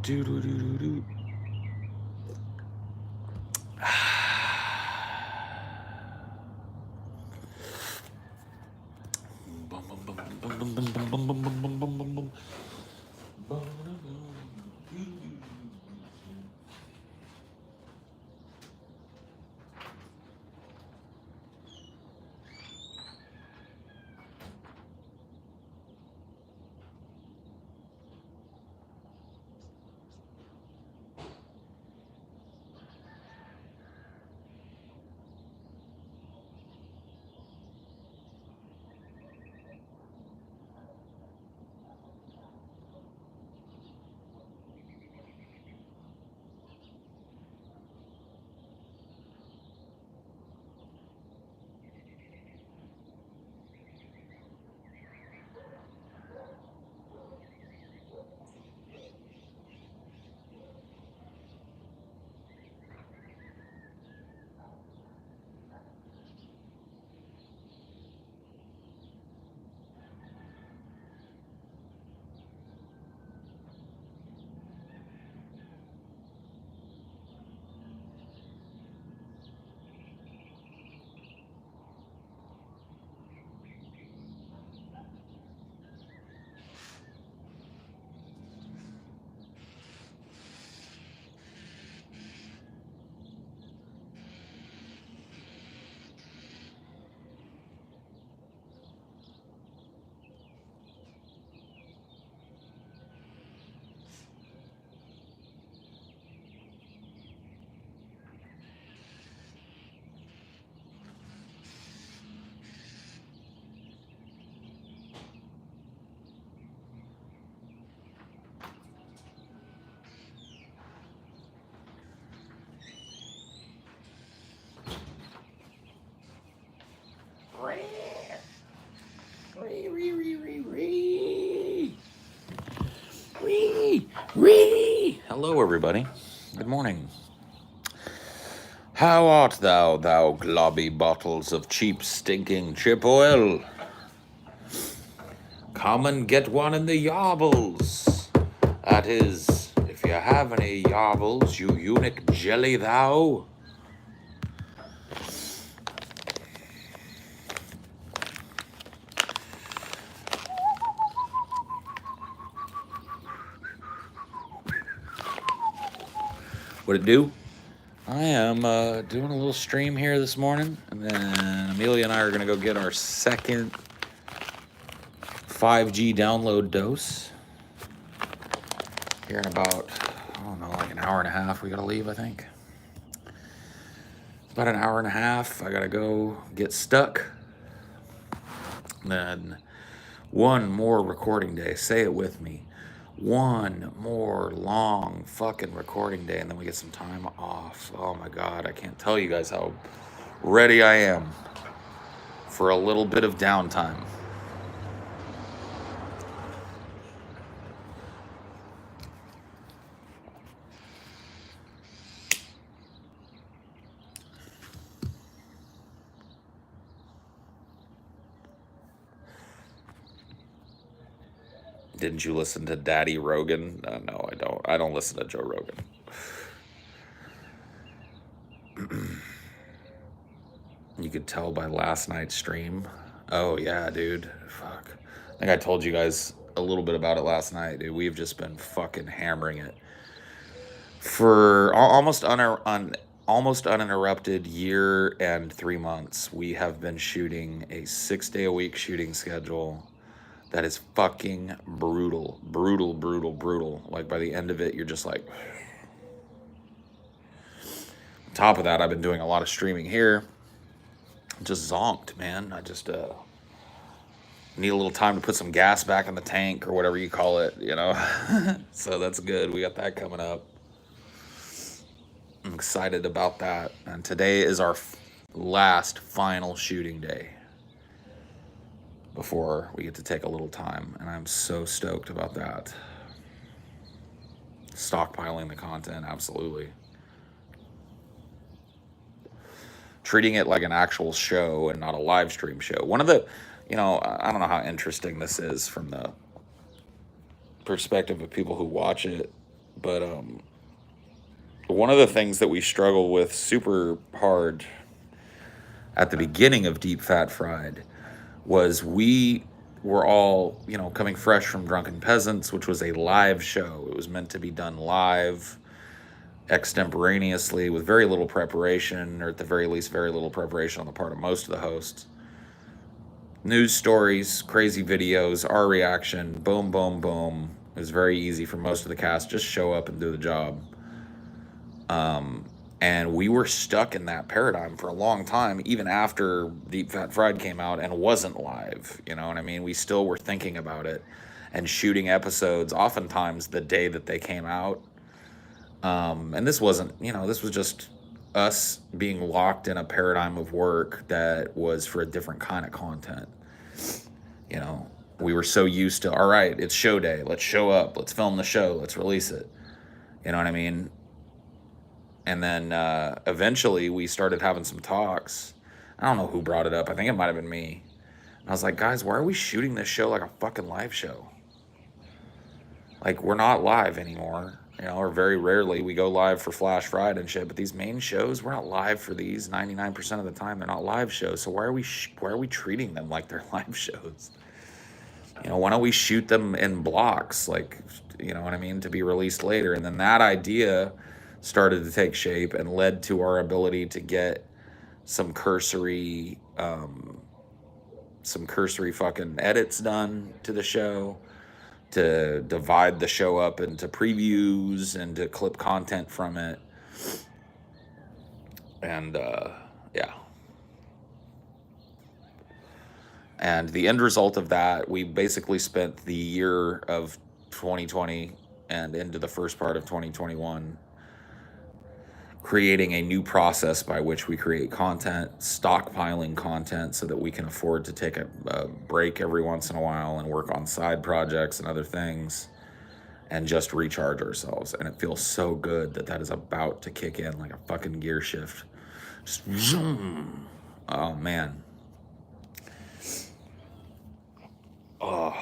Do do do do do. Bum, bum, bum, bum, bum, bum, bum, bum, bum, bum, bum, bum, bum. Hello, everybody. Good morning. How art thou, thou globby bottles of cheap, stinking chip oil? Come and get one in the yarbles. That is, if you have any yarbles, you eunuch jelly thou. What it do? I am doing a little stream here this morning, and then Amelia and I are going to go get our second 5G download dose here in about, I don't know, like an hour and a half. We got to leave, I think. It's about an hour and a half. I got to go get stuck. And then one more recording day. Say it with me. One more long fucking recording day, and then we get some time off. Oh my God, I can't tell you guys how ready I am for a little bit of downtime. Didn't you listen to Daddy Rogan? No, I don't. I don't listen to Joe Rogan. You could tell by last night's stream. Oh yeah, dude. Fuck. I think I told you guys a little bit about it last night, dude. We've just been fucking hammering it for almost uninterrupted year and 3 months. We have been shooting a 6-day-a-week shooting schedule that is fucking brutal. Like by the end of it, you're just like. On top of that, I've been doing a lot of streaming here. Just zonked, man. I just need a little time to put some gas back in the tank or whatever you call it, you know. So that's good. We got that coming up. I'm excited about that. And today is our last final shooting day before we get to take a little time. And I'm so stoked about that. Stockpiling the content, absolutely. Treating it like an actual show and not a live stream show. One of the, I don't know how interesting this is from the perspective of people who watch it, But one of the things that we struggled with super hard at the beginning of Deep Fat Fried was we were all, coming fresh from Drunken Peasants, which was a live show. It was meant to be done live, extemporaneously, with very little preparation, or at the very least, very little preparation on the part of most of the hosts. News stories, crazy videos, our reaction, boom, boom, boom. It was very easy for most of the cast, just show up and do the job. And we were stuck in that paradigm for a long time, even after Deep Fat Fried came out and wasn't live. You know what I mean? We still were thinking about it and shooting episodes, oftentimes the day that they came out. And this wasn't, this was just us being locked in a paradigm of work that was for a different kind of content. We were so used to, all right, it's show day. Let's show up. Let's film the show. Let's release it. You know what I mean? And then eventually we started having some talks. I don't know who brought it up. I think it might have been me. And I was like, guys, why are we shooting this show like a fucking live show? Like, we're not live anymore. Or very rarely we go live for Flash Friday and shit. But these main shows, we're not live for these 99% of the time. They're not live shows. So why are we treating them like they're live shows? Why don't we shoot them in blocks, like, you know what I mean, to be released later? And then that idea started to take shape and led to our ability to get some cursory fucking edits done to the show, to divide the show up into previews and to clip content from it. And yeah. And the end result of that, we basically spent the year of 2020 and into the first part of 2021 creating a new process by which we create content, stockpiling content so that we can afford to take a break every once in a while and work on side projects and other things and just recharge ourselves. And it feels so good that is about to kick in like a fucking gear shift. Just zoom. Oh, man. Oh.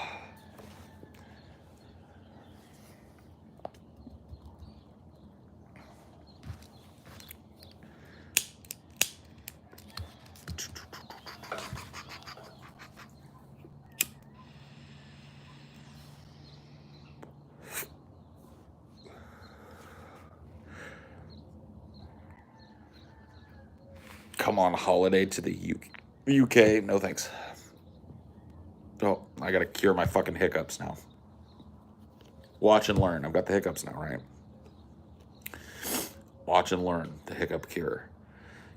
Come on holiday to the UK. No thanks. Oh, I gotta cure my fucking hiccups now. Watch and learn. I've got the hiccups now, right? Watch and learn the hiccup cure.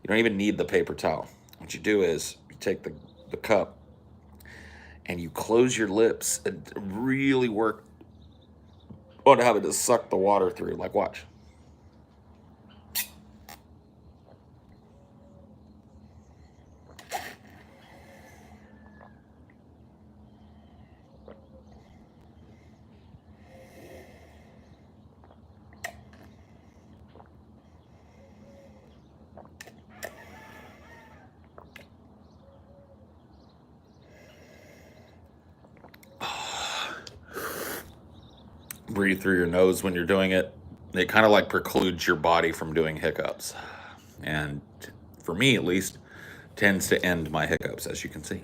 You don't even need the paper towel. What you do is you take the cup and you close your lips and really work on having to suck the water through. Like, watch. Breathe through your nose when you're doing it. It kind of like precludes your body from doing hiccups. And for me, at least, tends to end my hiccups, as you can see.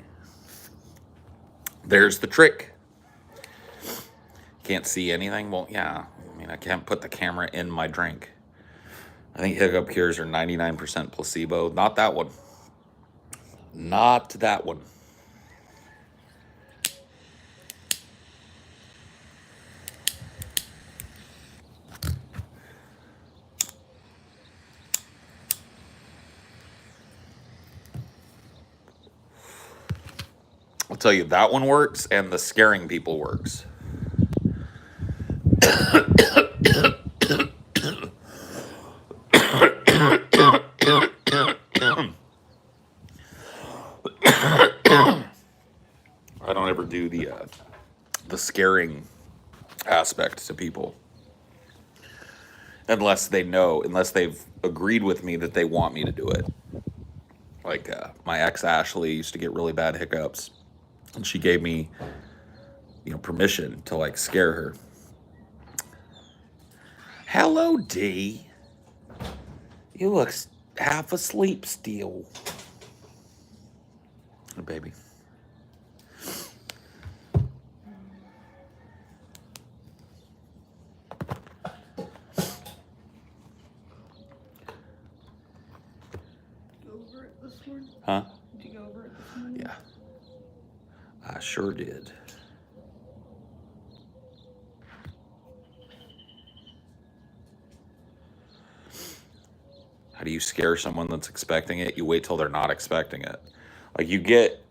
There's the trick. Can't see anything? Well, yeah. I mean, I can't put the camera in my drink. I think hiccup cures are 99% placebo. Not that one. Not that one. I'll tell you, that one works, and the scaring people works. I don't ever do the scaring aspect to people unless they've agreed with me that they want me to do it. Like my ex Ashley used to get really bad hiccups, and she gave me, permission to like scare her. Hello, D. You look half asleep still. Oh, baby. Go over it this morning? Huh? Did you go over it this morning? Yeah. I sure did. How do you scare someone that's expecting it? You wait till they're not expecting it. Like you get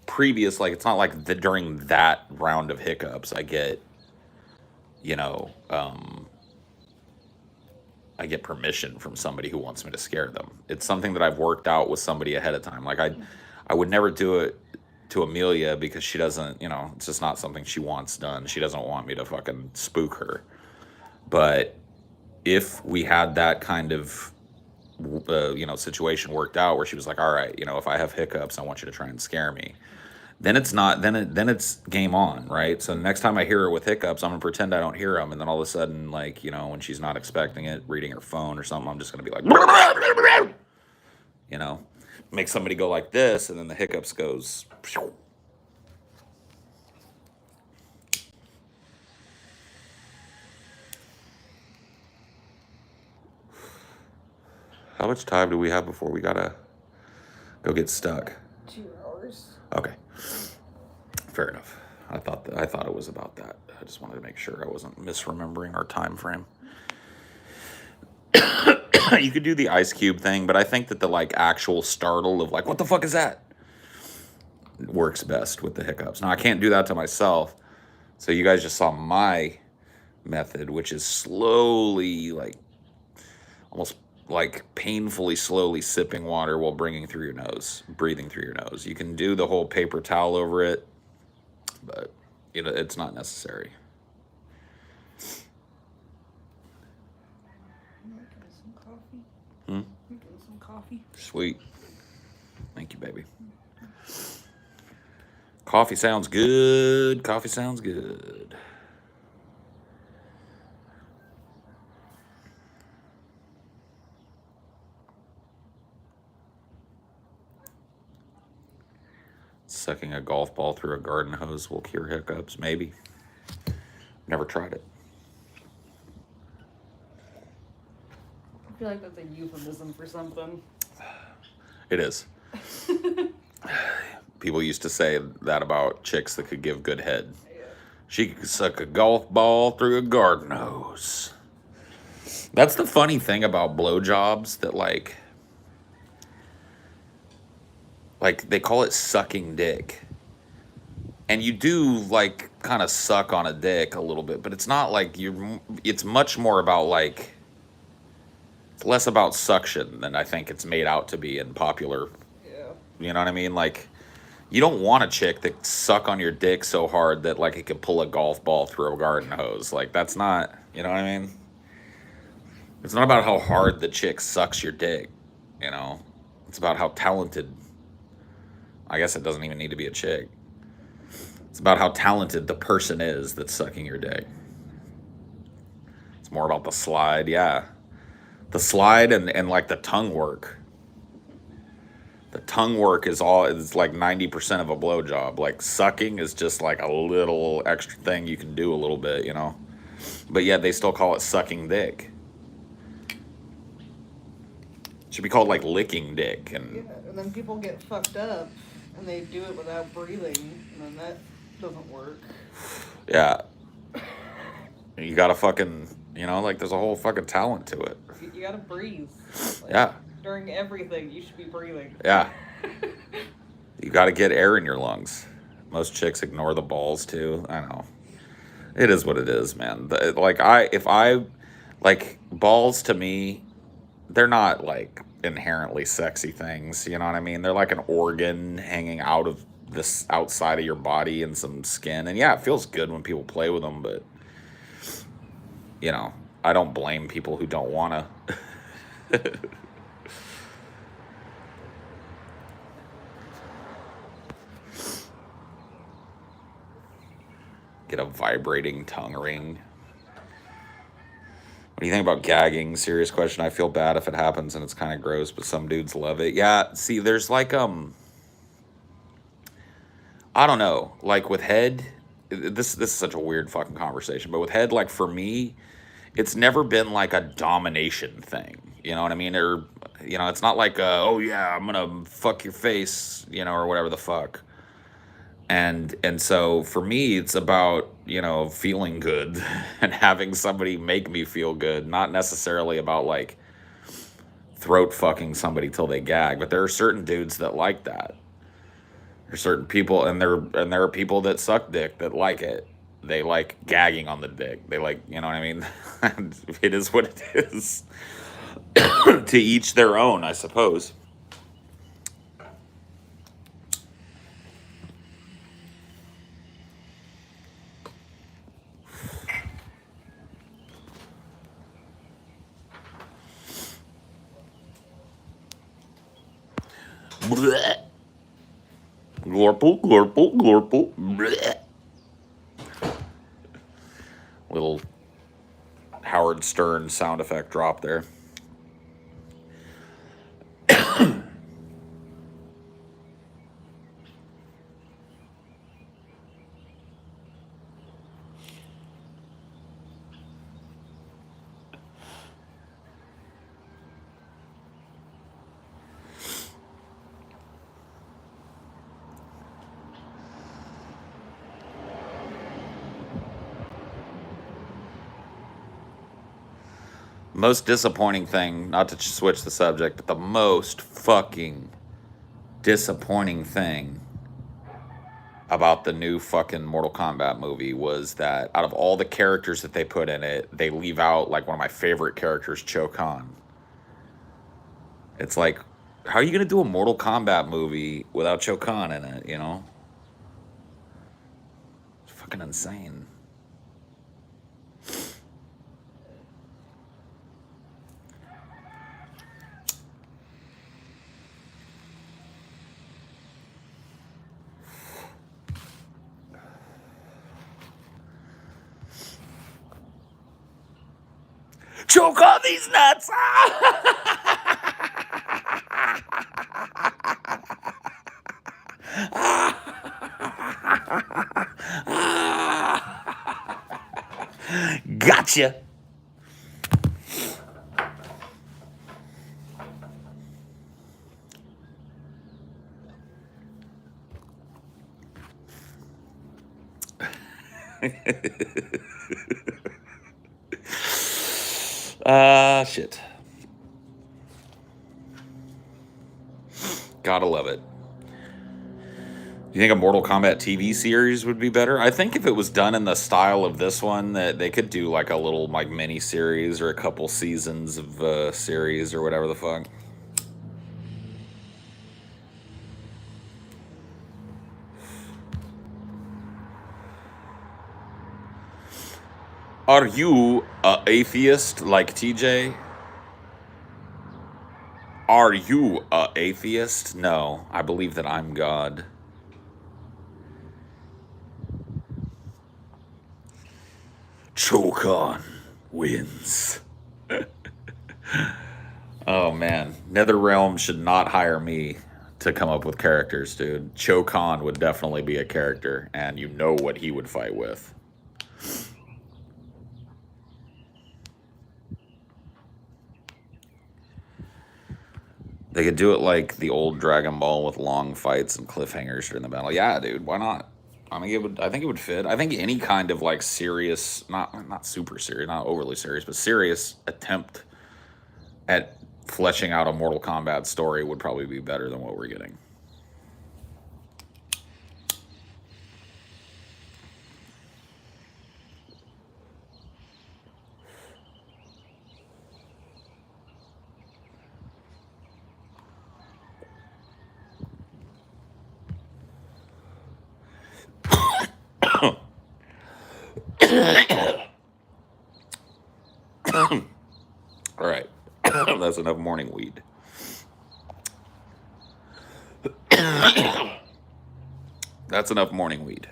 previous, like it's not like during that round of hiccups, I get, you know, I get permission from somebody who wants me to scare them. It's something that I've worked out with somebody ahead of time. Like I would never do it to Amelia because she doesn't, it's just not something she wants done. She doesn't want me to fucking spook her. But if we had that kind of situation worked out where she was like, all right, if I have hiccups, I want you to try and scare me. Then it's not. Then it's game on, right? So the next time I hear her with hiccups, I'm gonna pretend I don't hear them, and then all of a sudden, like when she's not expecting it, reading her phone or something, I'm just gonna be like, make somebody go like this, and then the hiccups goes. How much time do we have before we gotta go get stuck? 2 hours. Okay, fair enough. I thought it was about that. I just wanted to make sure I wasn't misremembering our time frame. You could do the ice cube thing, but I think that the like actual startle of like, what the fuck is that? Works best with the hiccups. Now I can't do that to myself. So you guys just saw my method, which is slowly, like almost like painfully slowly sipping water while breathing through your nose. You can do the whole paper towel over it, but it's not necessary. I'm making some coffee. Making some coffee. Sweet. Thank you, baby. Coffee sounds good. Coffee sounds good. Sucking a golf ball through a garden hose will cure hiccups. Maybe. Never tried it. I feel like that's a euphemism for something. It is. People used to say that about chicks that could give good head. Yeah. She could suck a golf ball through a garden hose. That's the funny thing about blowjobs that like they call it sucking dick. And you do like kind of suck on a dick a little bit, but it's not like it's much more about like it's less about suction than I think it's made out to be in popular. Yeah. You know what I mean? Like you don't want a chick that suck on your dick so hard that like it could pull a golf ball through a garden hose. Like that's not, you know what I mean? It's not about how hard the chick sucks your dick, It's about how talented. I guess it doesn't even need to be a chick. It's about how talented the person is that's sucking your dick. It's more about the slide, yeah. The slide and like the tongue work. The tongue work is like 90% of a blowjob. Like sucking is just like a little extra thing you can do a little bit, But yeah, they still call it sucking dick. It should be called like licking dick. Yeah, and then people get fucked up and they do it without breathing, and then that doesn't work. Yeah. You gotta fucking, like there's a whole fucking talent to it. You gotta breathe. Like, yeah. During everything, you should be breathing. Yeah. You gotta get air in your lungs. Most chicks ignore the balls too. I know. It is what it is, man. Like balls to me, they're not like inherently sexy things. You know what I mean? They're like an organ hanging out of this outside of your body and some skin. And yeah, it feels good when people play with them, but I don't blame people who don't want to. Get a vibrating tongue ring. do you think about gagging? Serious question. I feel bad if it happens and it's kind of gross, but some dudes love it. Yeah, see, there's like I don't know. Like with head, this is such a weird fucking conversation, but with head, like for me, it's never been like a domination thing. You know what I mean? Or it's not like oh yeah, I'm gonna fuck your face, or whatever the fuck. And so for me, it's about feeling good and having somebody make me feel good, not necessarily about like throat fucking somebody till they gag. But there are certain dudes that like that. There's certain people, and there are people that suck dick that like it. They like gagging on the dick. They like, you know what I mean? It is what it is. To each their own, I suppose. Blech. Glorple, glorple, glorple. Blech. Little Howard Stern sound effect drop there. Most disappointing thing, not to switch the subject, but the most fucking disappointing thing about the new fucking Mortal Kombat movie was that out of all the characters that they put in it, they leave out like one of my favorite characters, Cho Kahn. It's like, how are you gonna do a Mortal Kombat movie without Cho Kahn in it? It's fucking insane. Choke on these nuts! Gotcha. Shit. Gotta love it. Do you think a Mortal Kombat TV series would be better? I think if it was done in the style of this one, that they could do like a little like mini series or a couple seasons of series or whatever the fuck. Are you a atheist like TJ? Are you a atheist? No, I believe that I'm God. Chokan wins. Oh man, NetherRealm should not hire me to come up with characters, dude. Chokan would definitely be a character, and you know what he would fight with. They could do it like the old Dragon Ball with long fights and cliffhangers during the battle. Yeah, dude, why not? I mean, it would. I think it would fit. I think any kind of like serious, not super serious, not overly serious, but serious attempt at fleshing out a Mortal Kombat story would probably be better than what we're getting. All right, that's enough morning weed. That's enough morning weed.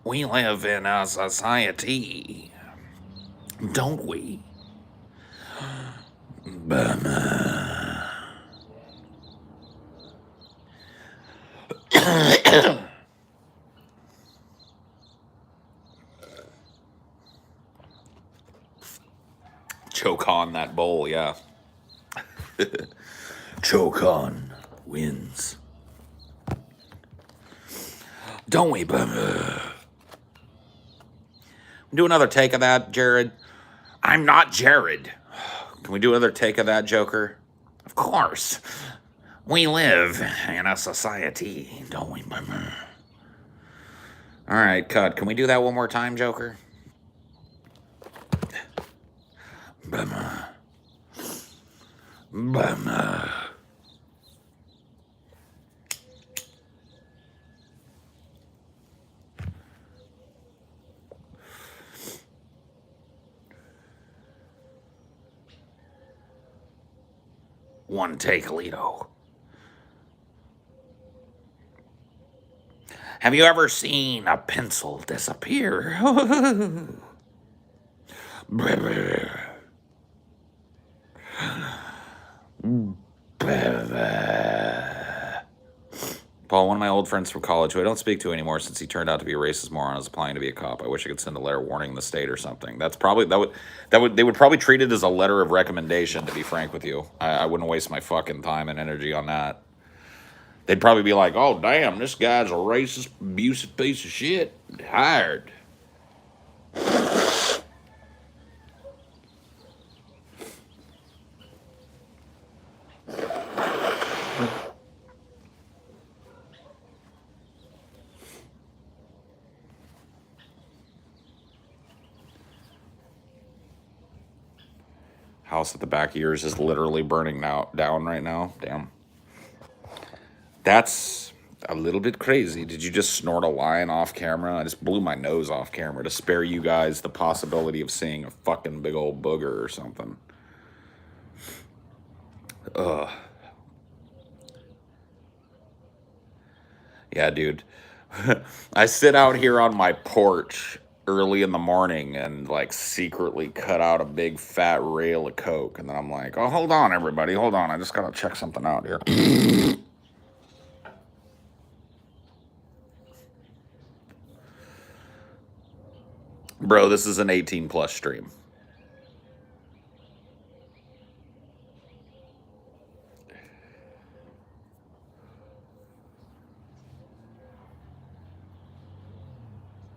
We live in a society, don't we? Bummer. Choke on that bowl, yeah. Choke on wins. Don't we, bummer? Do another take of that, Jared. I'm not Jared. Can we do another take of that, Joker? Of course. We live in a society, don't we, bummer? All right, cut. Can we do that one more time, Joker? Bummer. Bummer. One take, Alito. Have you ever seen a pencil disappear? Paul, one of my old friends from college, who I don't speak to anymore since he turned out to be a racist moron, is applying to be a cop. I wish I could send a letter warning the state or something. That's probably they would probably treat it as a letter of recommendation. To be frank with you, I wouldn't waste my fucking time and energy on that. They'd probably be like, "Oh damn, this guy's a racist, abusive piece of shit. Hired." House at the back of yours is literally burning down right now. Damn. That's a little bit crazy. Did you just snort a line off camera? I just blew my nose off camera to spare you guys the possibility of seeing a fucking big old booger or something. Ugh. Yeah, dude. I sit out here on my porch early in the morning and like secretly cut out a big fat rail of coke, and then I'm like, "Oh, hold on, everybody, hold on. I just gotta check something out here." Bro, this is an 18 plus stream.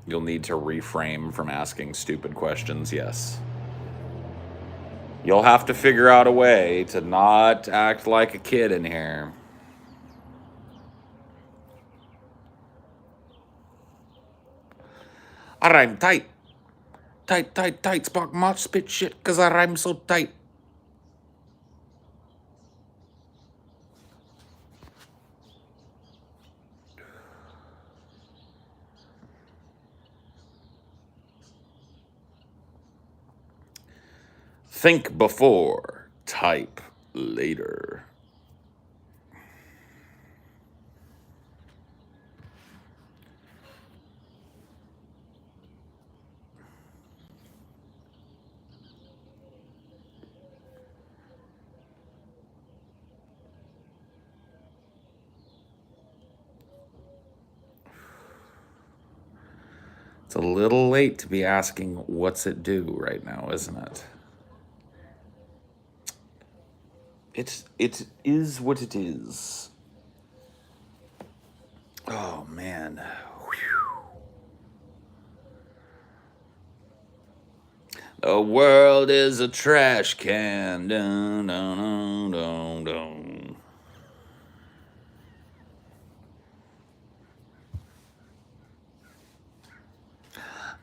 You'll need to reframe from asking stupid questions, yes. You'll have to figure out a way to not act like a kid in here. I rhyme tight. Tight, tight, tight. Spark much spit shit, cause I rhyme so tight. Think before, type later. It's a little late to be asking what's it do right now, isn't it? It is what it is. Oh man. Whew. The world is a trash can. Dun, dun, dun, dun, dun.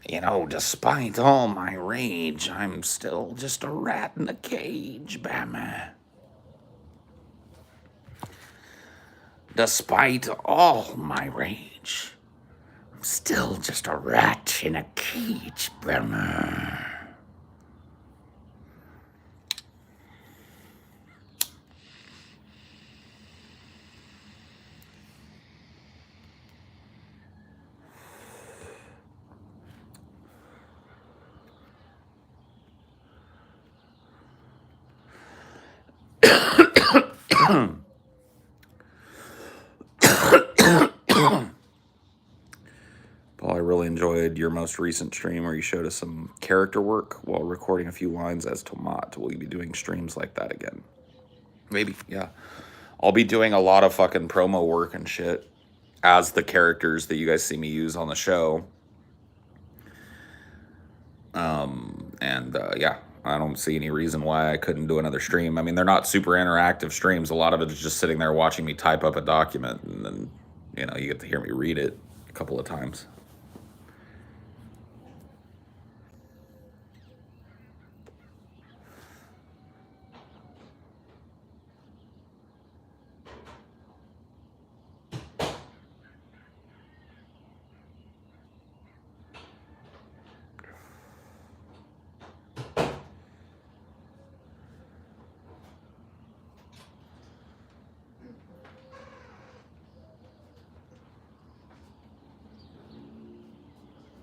You know, despite all my rage, I'm still just a rat in a cage, Batman. Despite all my rage, I'm still just a rat in a cage, Batman. Paul, I really enjoyed your most recent stream where you showed us some character work while recording a few lines as Tomat. Will you be doing streams like that again? Maybe, yeah. I'll be doing a lot of fucking promo work and shit as the characters that you guys see me use on the show. Yeah, I don't see any reason why I couldn't do another stream. I mean, they're not super interactive streams. A lot of it is just sitting there watching me type up a document, and then, you get to hear me read it a couple of times.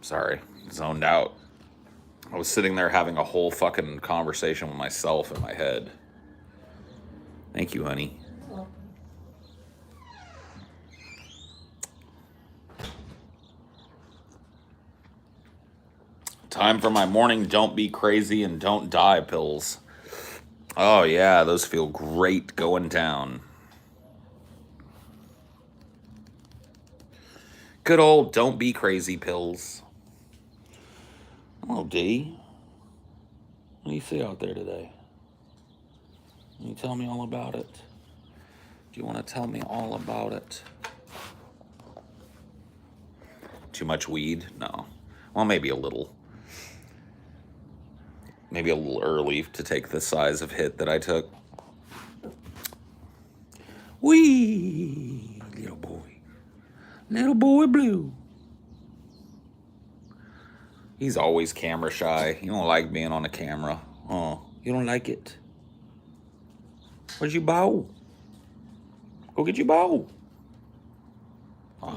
Sorry, zoned out. I was sitting there having a whole fucking conversation with myself in my head. Thank you, honey. Time for my morning don't be crazy and don't die pills. Oh yeah, those feel great going down. Good old don't be crazy pills. Hello, D. What do you see out there today? Can you tell me all about it? Do you want to tell me all about it? Too much weed? No. Well, maybe a little. Maybe a little early to take the size of hit that I took. Wee, little boy. Little boy blue. He's always camera shy. You don't like being on the camera. Oh, you don't like it? Where's your bow? Go get your bow.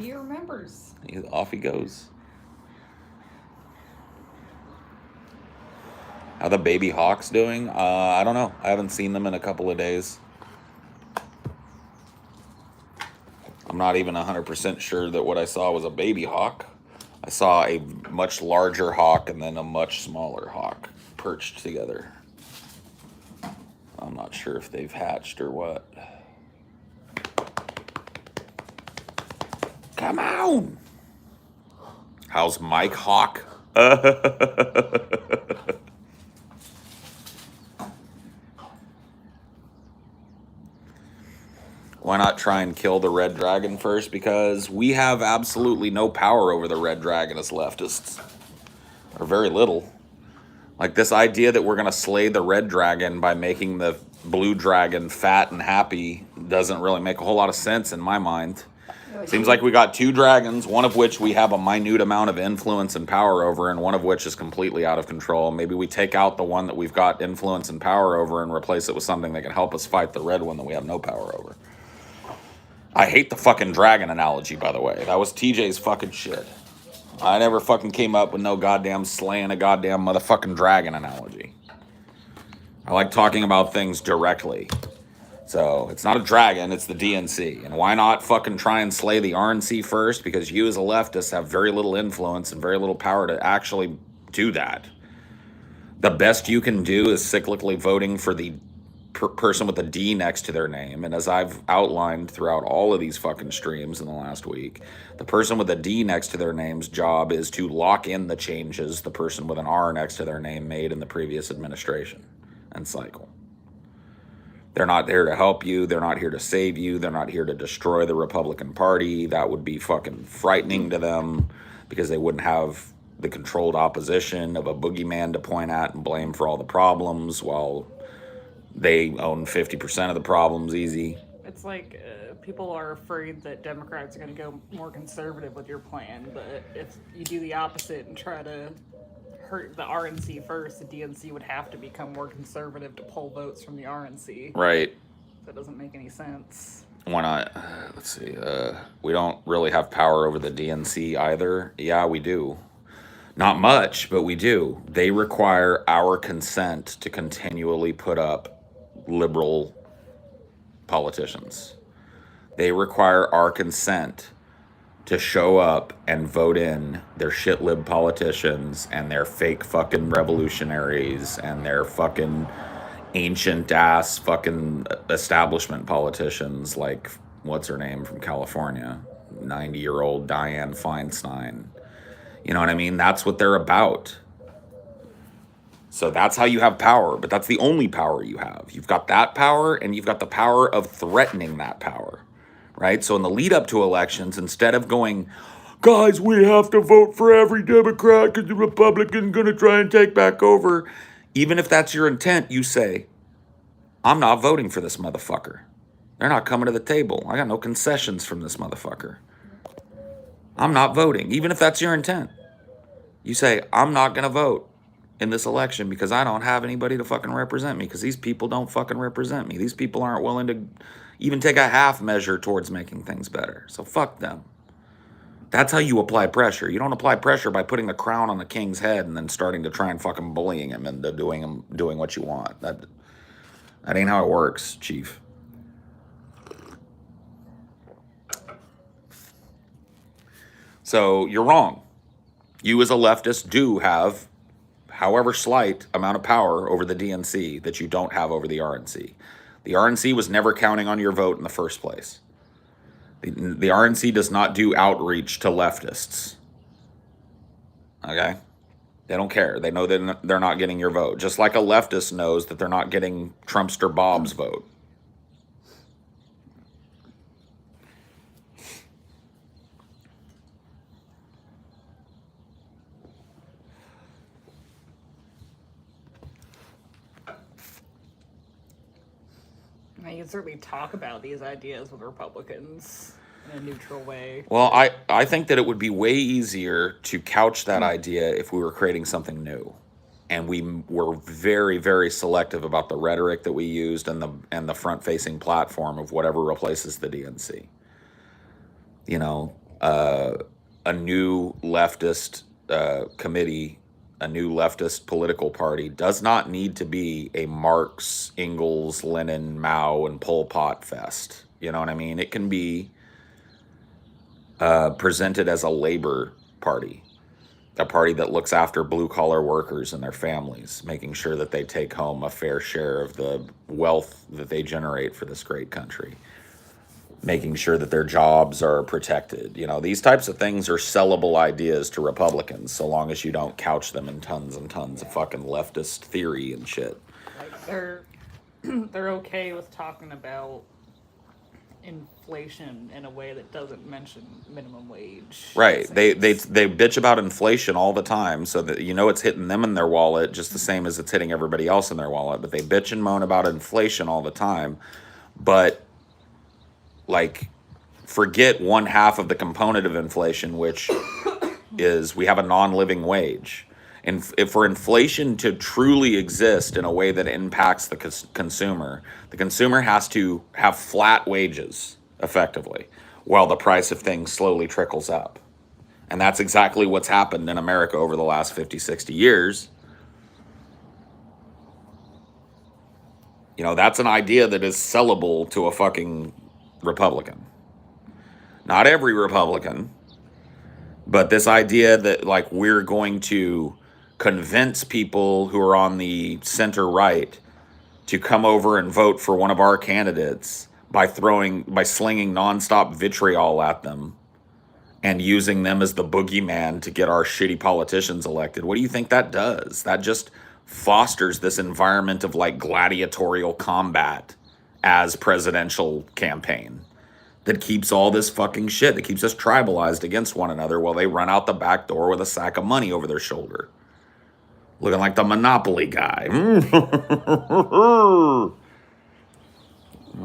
He remembers. Off he goes. How the baby hawks doing? I don't know. I haven't seen them in a couple of days. I'm not even 100% sure that what I saw was a baby hawk. I saw a much larger hawk and then a much smaller hawk perched together. I'm not sure if they've hatched or what. Come on! How's Mike Hawk? Why not try and kill the red dragon first? Because we have absolutely no power over the red dragon as leftists. Or very little. Like this idea that we're going to slay the red dragon by making the blue dragon fat and happy doesn't really make a whole lot of sense in my mind. Seems like we got two dragons, one of which we have a minute amount of influence and power over, and one of which is completely out of control. Maybe we take out the one that we've got influence and power over and replace it with something that can help us fight the red one that we have no power over. I hate the fucking dragon analogy, by the way. That was TJ's fucking shit. I never fucking came up with no goddamn slaying a goddamn motherfucking dragon analogy. I like talking about things directly. So, it's not a dragon, it's the DNC. And why not fucking try and slay the RNC first? Because you as a leftist have very little influence and very little power to actually do that. The best you can do is cyclically voting for the person with a D next to their name. And as I've outlined throughout all of these fucking streams in the last week, the person with a D next to their name's job is to lock in the changes the person with an R next to their name made in the previous administration and cycle. They're not there to help you. They're not here to save you. They're not here to destroy the Republican Party. That would be fucking frightening to them because they wouldn't have the controlled opposition of a boogeyman to point at and blame for all the problems while they own 50% of the problems easy. It's like people are afraid that Democrats are going to go more conservative with your plan, but if you do the opposite and try to hurt the RNC first, the DNC would have to become more conservative to pull votes from the RNC. Right. That doesn't make any sense. Why not? Let's see. We don't really have power over the DNC either. Yeah, we do. Not much, but we do. They require our consent to continually put up liberal politicians. They require our consent to show up and vote in their shit lib politicians and their fake fucking revolutionaries and their fucking ancient ass fucking establishment politicians like what's her name from California, 90-year-old Dianne Feinstein. You know what I mean? That's what they're about. So that's how you have power, but that's the only power you have. You've got that power and you've got the power of threatening that power, right? So in the lead up to elections, instead of going, guys, we have to vote for every Democrat because the Republican's going to try and take back over, even if that's your intent, you say, I'm not voting for this motherfucker. They're not coming to the table. I got no concessions from this motherfucker. I'm not voting, even if that's your intent. You say, I'm not going to vote in this election because I don't have anybody to fucking represent me because these people don't fucking represent me. These people aren't willing to even take a half measure towards making things better. So fuck them. That's how you apply pressure. You don't apply pressure by putting the crown on the king's head and then starting to try and fucking bullying him into doing what you want. That ain't how it works, Chief. So you're wrong. You as a leftist do have however slight amount of power over the DNC that you don't have over the RNC. The RNC was never counting on your vote in the first place. The RNC does not do outreach to leftists. Okay? They don't care. They know that they're not getting your vote. Just like a leftist knows that they're not getting Trumpster Bob's vote. You can certainly talk about these ideas with Republicans in a neutral way. Well, I think that it would be way easier to couch that idea if we were creating something new. And we were very, very selective about the rhetoric that we used and the front-facing platform of whatever replaces the DNC. You know, a new leftist committee, a new leftist political party does not need to be a Marx, Engels, Lenin, Mao, and Pol Pot fest. You know what I mean? It can be presented as a labor party, a party that looks after blue-collar workers and their families, making sure that they take home a fair share of the wealth that they generate for this great country, making sure that their jobs are protected. You know, these types of things are sellable ideas to Republicans, so long as you don't couch them in tons and tons of fucking leftist theory and shit. Like they're okay with talking about inflation in a way that doesn't mention minimum wage. Right. They bitch about inflation all the time, so that you know it's hitting them in their wallet just the same as it's hitting everybody else in their wallet. But they bitch and moan about inflation all the time, but like forget one half of the component of inflation, which is we have a non-living wage. And if for inflation to truly exist in a way that impacts the consumer has to have flat wages, effectively, while the price of things slowly trickles up. And that's exactly what's happened in America over the last 50, 60 years. You know, that's an idea that is sellable to a fucking Republican. Not every Republican, but this idea that, like, we're going to convince people who are on the center right to come over and vote for one of our candidates by slinging nonstop vitriol at them and using them as the boogeyman to get our shitty politicians elected. What do you think that does? That just fosters this environment of like gladiatorial combat as presidential campaign that keeps all this fucking shit, that keeps us tribalized against one another while they run out the back door with a sack of money over their shoulder. Looking like the Monopoly guy.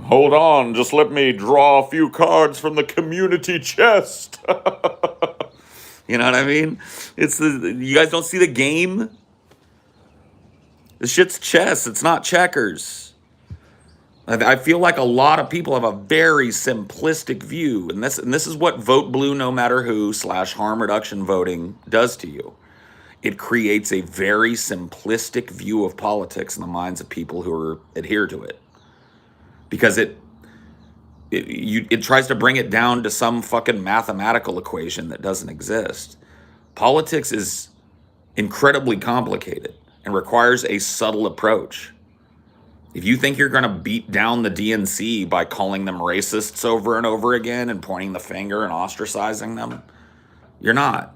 Hold on, just let me draw a few cards from the community chest. You know what I mean? You guys don't see the game? This shit's chess, it's not checkers. I feel like a lot of people have a very simplistic view, and this is what vote blue no matter who / harm reduction voting does to you. It creates a very simplistic view of politics in the minds of people who adhere to it. Because it tries to bring it down to some fucking mathematical equation that doesn't exist. Politics is incredibly complicated and requires a subtle approach. If you think you're going to beat down the DNC by calling them racists over and over again and pointing the finger and ostracizing them, you're not.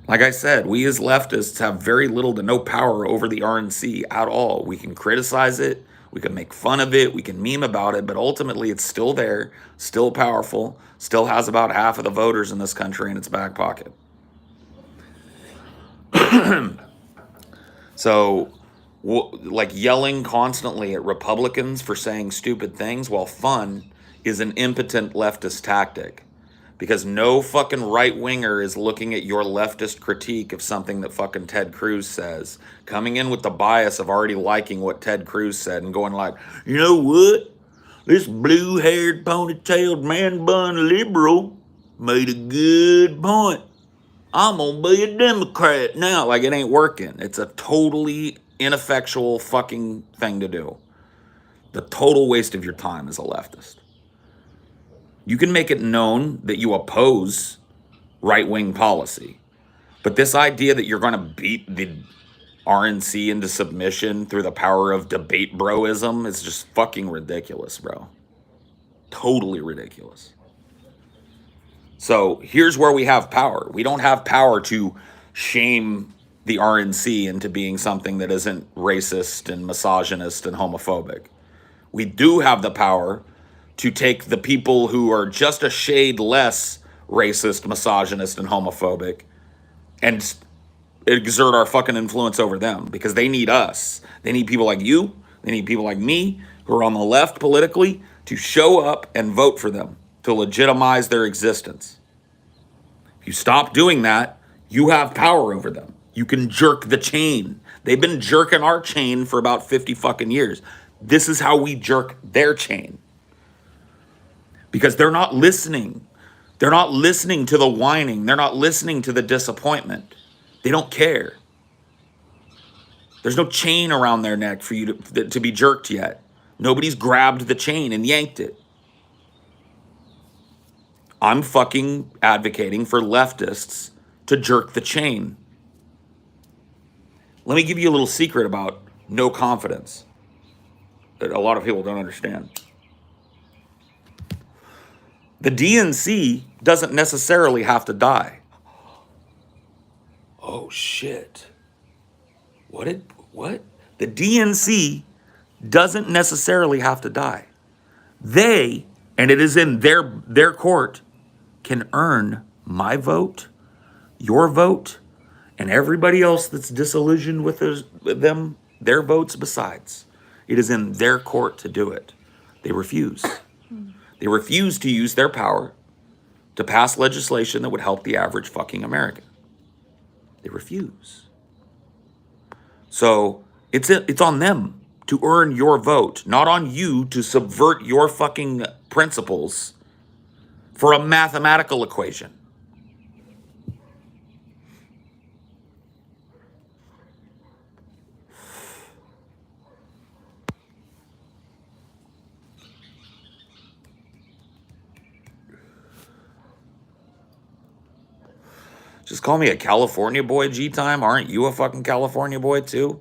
Like I said, we as leftists have very little to no power over the RNC at all. We can criticize it, we can make fun of it, we can meme about it, but ultimately it's still there, still powerful, still has about half of the voters in this country in its back pocket. So, like yelling constantly at Republicans for saying stupid things while fun is an impotent leftist tactic. Because no fucking right winger is looking at your leftist critique of something that fucking Ted Cruz says, coming in with the bias of already liking what Ted Cruz said and going like, you know what? This blue-haired, ponytailed, man-bun liberal made a good point. I'm gonna be a Democrat now. Like, it ain't working. It's a totally ineffectual fucking thing to do. The total waste of your time as a leftist. You can make it known that you oppose right-wing policy. But this idea that you're going to beat the RNC into submission through the power of debate broism is just fucking ridiculous, bro. Totally ridiculous. So here's where we have power. We don't have power to shame the RNC into being something that isn't racist and misogynist and homophobic. We do have the power to take the people who are just a shade less racist, misogynist, and homophobic and exert our fucking influence over them, because they need us. They need people like you. They need people like me who are on the left politically to show up and vote for them, to legitimize their existence. If you stop doing that, you have power over them. You can jerk the chain. They've been jerking our chain for about 50 fucking years. This is how we jerk their chain. Because they're not listening. They're not listening to the whining. They're not listening to the disappointment. They don't care. There's no chain around their neck for you to be jerked yet. Nobody's grabbed the chain and yanked it. I'm fucking advocating for leftists to jerk the chain. Let me give you a little secret about no confidence that a lot of people don't understand. The DNC doesn't necessarily have to die. Oh shit. What? The DNC doesn't necessarily have to die. They, and it is in their court, can earn my vote, your vote, and everybody else that's disillusioned with them, their votes besides. It is in their court to do it. They refuse. They refuse to use their power to pass legislation that would help the average fucking American. They refuse. So it's on them to earn your vote, not on you to subvert your fucking principles for a mathematical equation. Just call me a California boy, G-Time. Aren't you a fucking California boy too?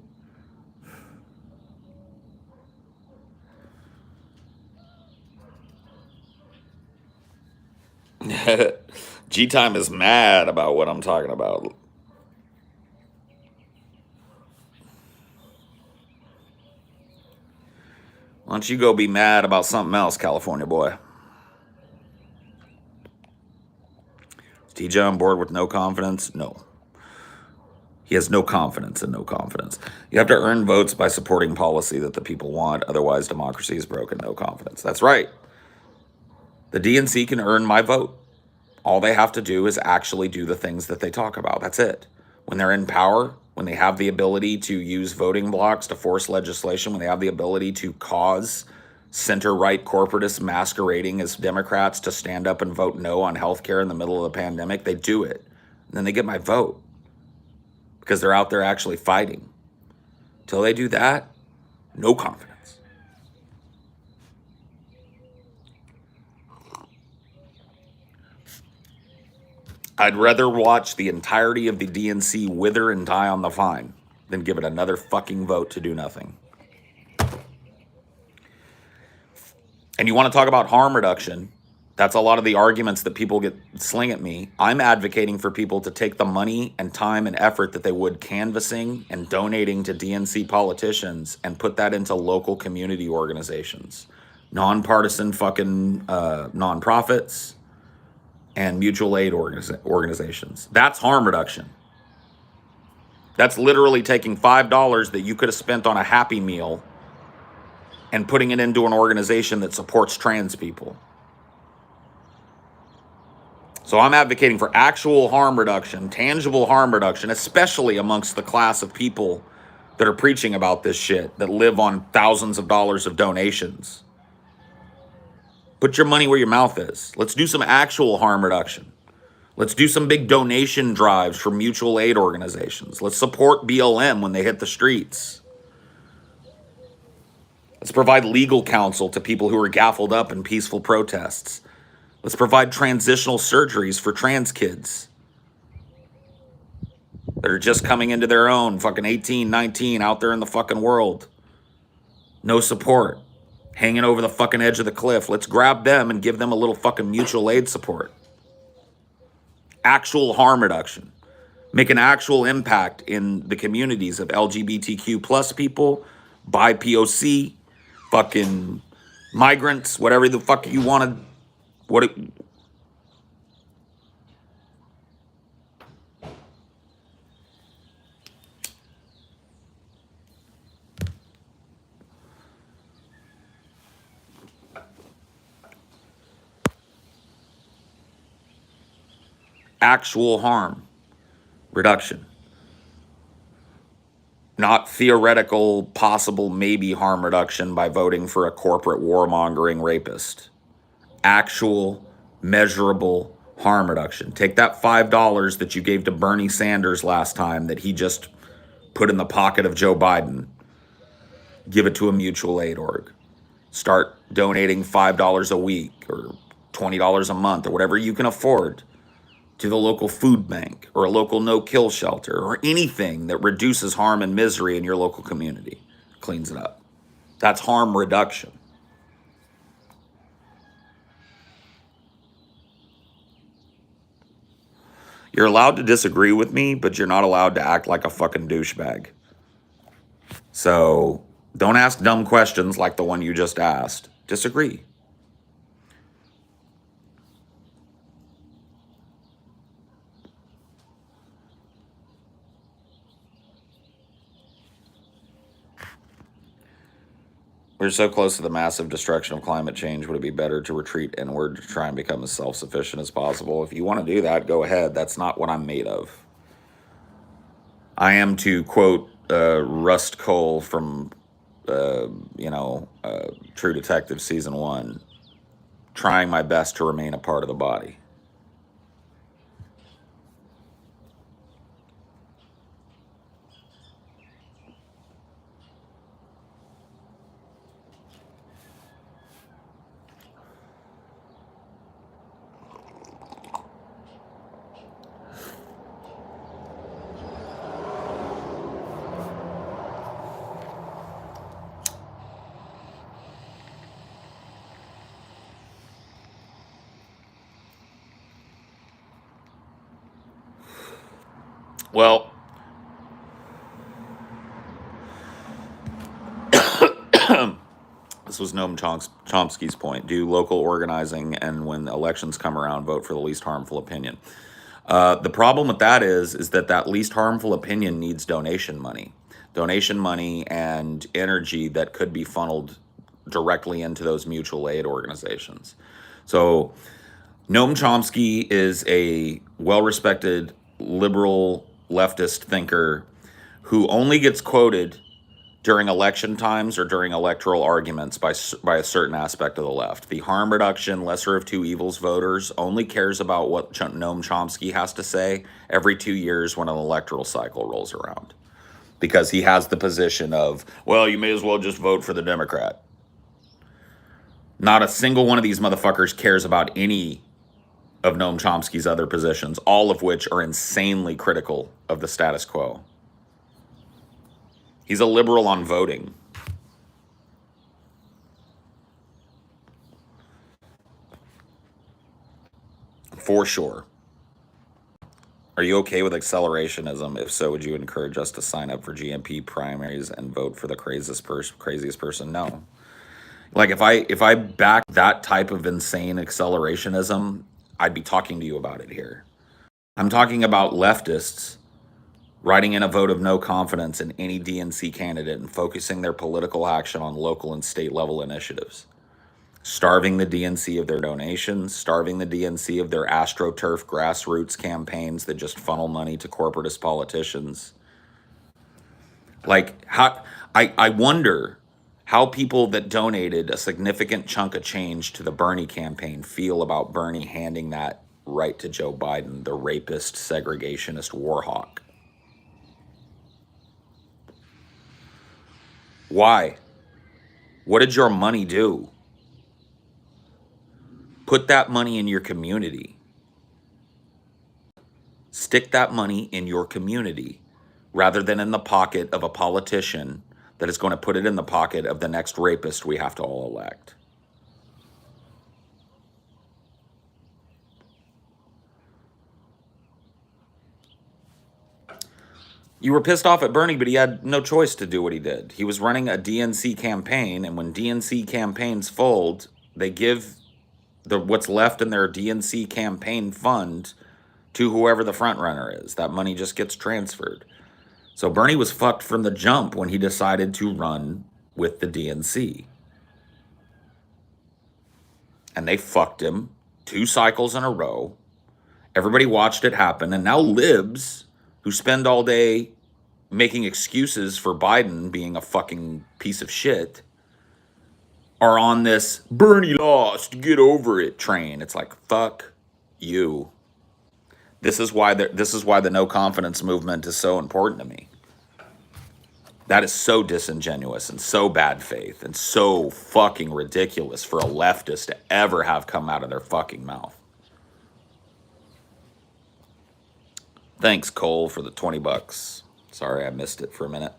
G-Time is mad about what I'm talking about. Why don't you go be mad about something else, California boy? Is TJ on board with no confidence? No. He has no confidence in no confidence. You have to earn votes by supporting policy that the people want. Otherwise, democracy is broken. No confidence. That's right. The DNC can earn my vote. All they have to do is actually do the things that they talk about. That's it. When they're in power, when they have the ability to use voting blocks to force legislation, when they have the ability to cause center-right corporatists masquerading as Democrats to stand up and vote no on healthcare in the middle of the pandemic, they do it. And then they get my vote because they're out there actually fighting. Till they do that, no confidence. I'd rather watch the entirety of the DNC wither and die on the vine than give it another fucking vote to do nothing. And you want to talk about harm reduction? That's a lot of the arguments that people sling at me. I'm advocating for people to take the money and time and effort that they would canvassing and donating to DNC politicians and put that into local community organizations, nonpartisan fucking nonprofits, and mutual aid organizations. That's harm reduction. That's literally taking $5 that you could have spent on a Happy Meal and putting it into an organization that supports trans people. So I'm advocating for actual harm reduction, tangible harm reduction, especially amongst the class of people that are preaching about this shit, that live on thousands of dollars of donations. Put your money where your mouth is. Let's do some actual harm reduction. Let's do some big donation drives for mutual aid organizations. Let's support BLM when they hit the streets. Let's provide legal counsel to people who are gaffled up in peaceful protests. Let's provide transitional surgeries for trans kids that are just coming into their own, fucking 18, 19, out there in the fucking world. No support. Hanging over the fucking edge of the cliff. Let's grab them and give them a little fucking mutual aid support. Actual harm reduction. Make an actual impact in the communities of LGBTQ plus people, BIPOC, fucking migrants, whatever the fuck you want to. Actual harm reduction. Not theoretical, possible, maybe harm reduction by voting for a corporate warmongering rapist. Actual, measurable harm reduction. Take that $5 that you gave to Bernie Sanders last time that he just put in the pocket of Joe Biden. Give it to a mutual aid org. Start donating $5 a week or $20 a month or whatever you can afford to the local food bank or a local no-kill shelter or anything that reduces harm and misery in your local community. Cleans it up. That's harm reduction. You're allowed to disagree with me, but you're not allowed to act like a fucking douchebag. So don't ask dumb questions like the one you just asked. Disagree. We're so close to the massive destruction of climate change. Would it be better to retreat inward to try and become as self-sufficient as possible? If you want to do that, go ahead. That's not what I'm made of. I am, to quote Rust Cole from, True Detective Season 1, trying my best to remain a part of the body. Well, this was Noam Chomsky's point. Do local organizing, and when elections come around, vote for the least harmful opinion. The problem with that is that least harmful opinion needs donation money and energy that could be funneled directly into those mutual aid organizations. So Noam Chomsky is a well-respected liberal leftist thinker who only gets quoted during election times or during electoral arguments by a certain aspect of the left. The harm reduction, lesser of two evils voters only cares about what Noam Chomsky has to say every 2 years when an electoral cycle rolls around. Because he has the position of, well, you may as well just vote for the Democrat. Not a single one of these motherfuckers cares about any of Noam Chomsky's other positions, all of which are insanely critical of the status quo. He's a liberal on voting. For sure. Are you okay with accelerationism? If so, would you encourage us to sign up for GMP primaries and vote for the craziest person? No. Like if I back that type of insane accelerationism, I'd be talking to you about it here. I'm talking about leftists writing in a vote of no confidence in any DNC candidate and focusing their political action on local and state level initiatives. Starving the DNC of their donations, starving the DNC of their AstroTurf grassroots campaigns that just funnel money to corporatist politicians. Like, I wonder how people that donated a significant chunk of change to the Bernie campaign feel about Bernie handing that right to Joe Biden, the rapist, segregationist war hawk. Why? What did your money do? Put that money in your community. Stick that money in your community rather than in the pocket of a politician that is going to put it in the pocket of the next rapist we have to all elect. You were pissed off at Bernie, but he had no choice to do what he did. He was running a DNC campaign, and when DNC campaigns fold, they give what's left in their DNC campaign fund to whoever the front runner is. That money just gets transferred. So Bernie was fucked from the jump when he decided to run with the DNC. And they fucked him 2 cycles in a row. Everybody watched it happen. And now libs who spend all day making excuses for Biden being a fucking piece of shit are on this Bernie lost, get over it train. It's like, fuck you. This is why the no confidence movement is so important to me. That is so disingenuous and so bad faith and so fucking ridiculous for a leftist to ever have come out of their fucking mouth. Thanks, Cole, for the $20. Sorry, I missed it for a minute.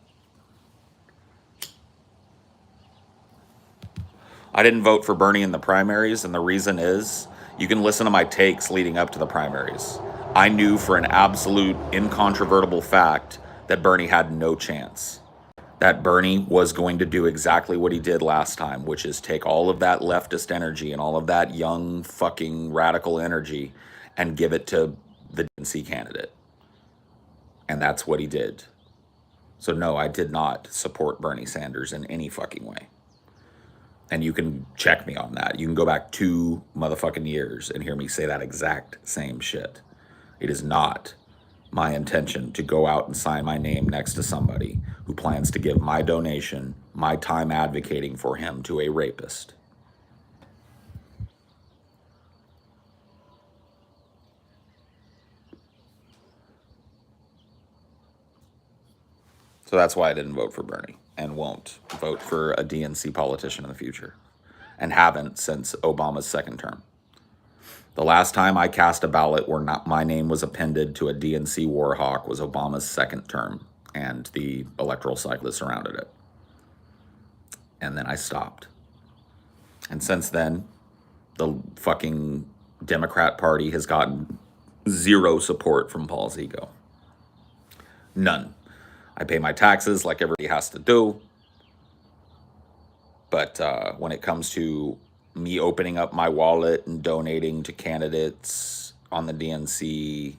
I didn't vote for Bernie in the primaries, and the reason is you can listen to my takes leading up to the primaries. I knew for an absolute incontrovertible fact that Bernie had no chance. That Bernie was going to do exactly what he did last time, which is take all of that leftist energy and all of that young fucking radical energy and give it to the DNC candidate. And that's what he did. So no, I did not support Bernie Sanders in any fucking way. And you can check me on that. You can go back 2 motherfucking years and hear me say that exact same shit. It is not my intention to go out and sign my name next to somebody who plans to give my donation, my time advocating for him, to a rapist. So that's why I didn't vote for Bernie and won't vote for a DNC politician in the future, and haven't since Obama's second term. The last time I cast a ballot where not my name was appended to a DNC war hawk was Obama's second term and the electoral cycle that surrounded it. And then I stopped. And since then, the fucking Democrat Party has gotten 0 support from Paul's ego. None. I pay my taxes like everybody has to do. But when it comes to me opening up my wallet and donating to candidates on the DNC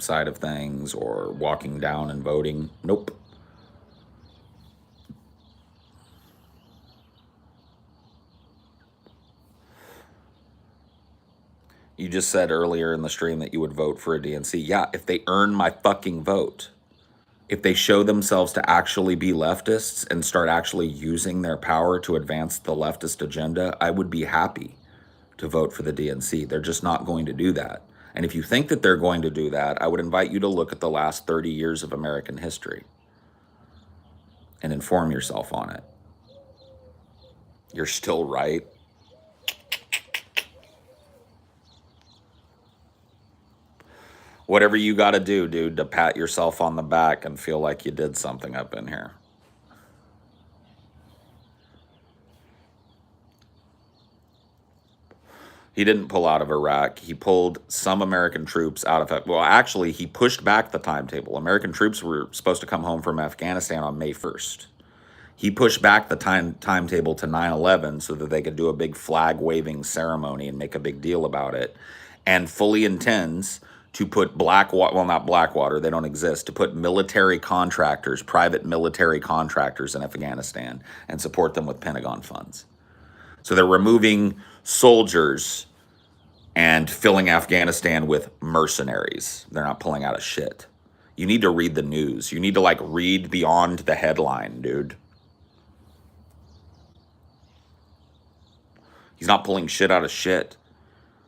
side of things or walking down and voting, nope. You just said earlier in the stream that you would vote for a DNC. Yeah, if they earn my fucking vote. If they show themselves to actually be leftists and start actually using their power to advance the leftist agenda, I would be happy to vote for the DNC. They're just not going to do that. And if you think that they're going to do that, I would invite you to look at the last 30 years of American history and inform yourself on it. You're still right. Whatever you got to do, dude, to pat yourself on the back and feel like you did something up in here. He didn't pull out of Iraq. He pulled some American troops out of it. Well, actually, he pushed back the timetable. American troops were supposed to come home from Afghanistan on May 1st. He pushed back the timetable to 9/11 so that they could do a big flag waving ceremony and make a big deal about it, and fully intends to put not Blackwater, they don't exist, to put military contractors, private military contractors in Afghanistan and support them with Pentagon funds. So they're removing soldiers and filling Afghanistan with mercenaries. They're not pulling out of shit. You need to read the news. You need to read beyond the headline, dude. He's not pulling shit out of shit.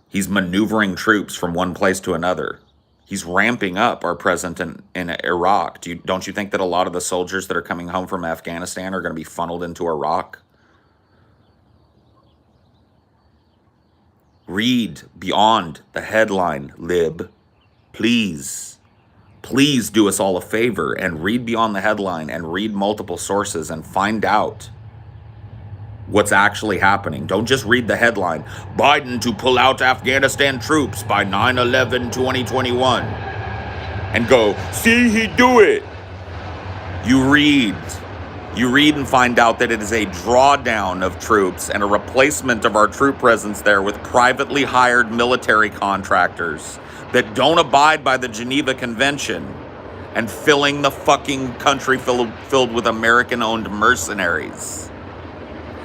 He's maneuvering troops from one place to another. He's ramping up our presence in Iraq. Don't you think that a lot of the soldiers that are coming home from Afghanistan are going to be funneled into Iraq? Read beyond the headline, lib. Please. Please do us all a favor and read beyond the headline and read multiple sources and find out what's actually happening. Don't just read the headline, Biden to pull out Afghanistan troops by 9/11/2021, and go, see, he do it. You read and find out that it is a drawdown of troops and a replacement of our troop presence there with privately hired military contractors that don't abide by the Geneva Convention and filling the fucking country filled with American-owned mercenaries.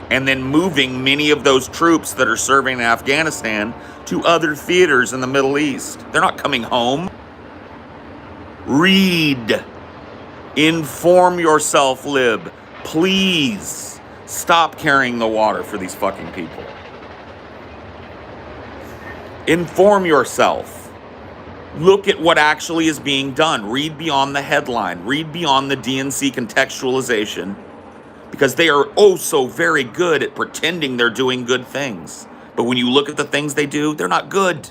And then moving many of those troops that are serving in Afghanistan to other theaters in the Middle East. They're not coming home. Read. Inform yourself, lib. Please stop carrying the water for these fucking people. Inform yourself. Look at what actually is being done. Read beyond the headline. Read beyond the DNC contextualization. Because they are oh so very good at pretending they're doing good things. But when you look at the things they do, they're not good.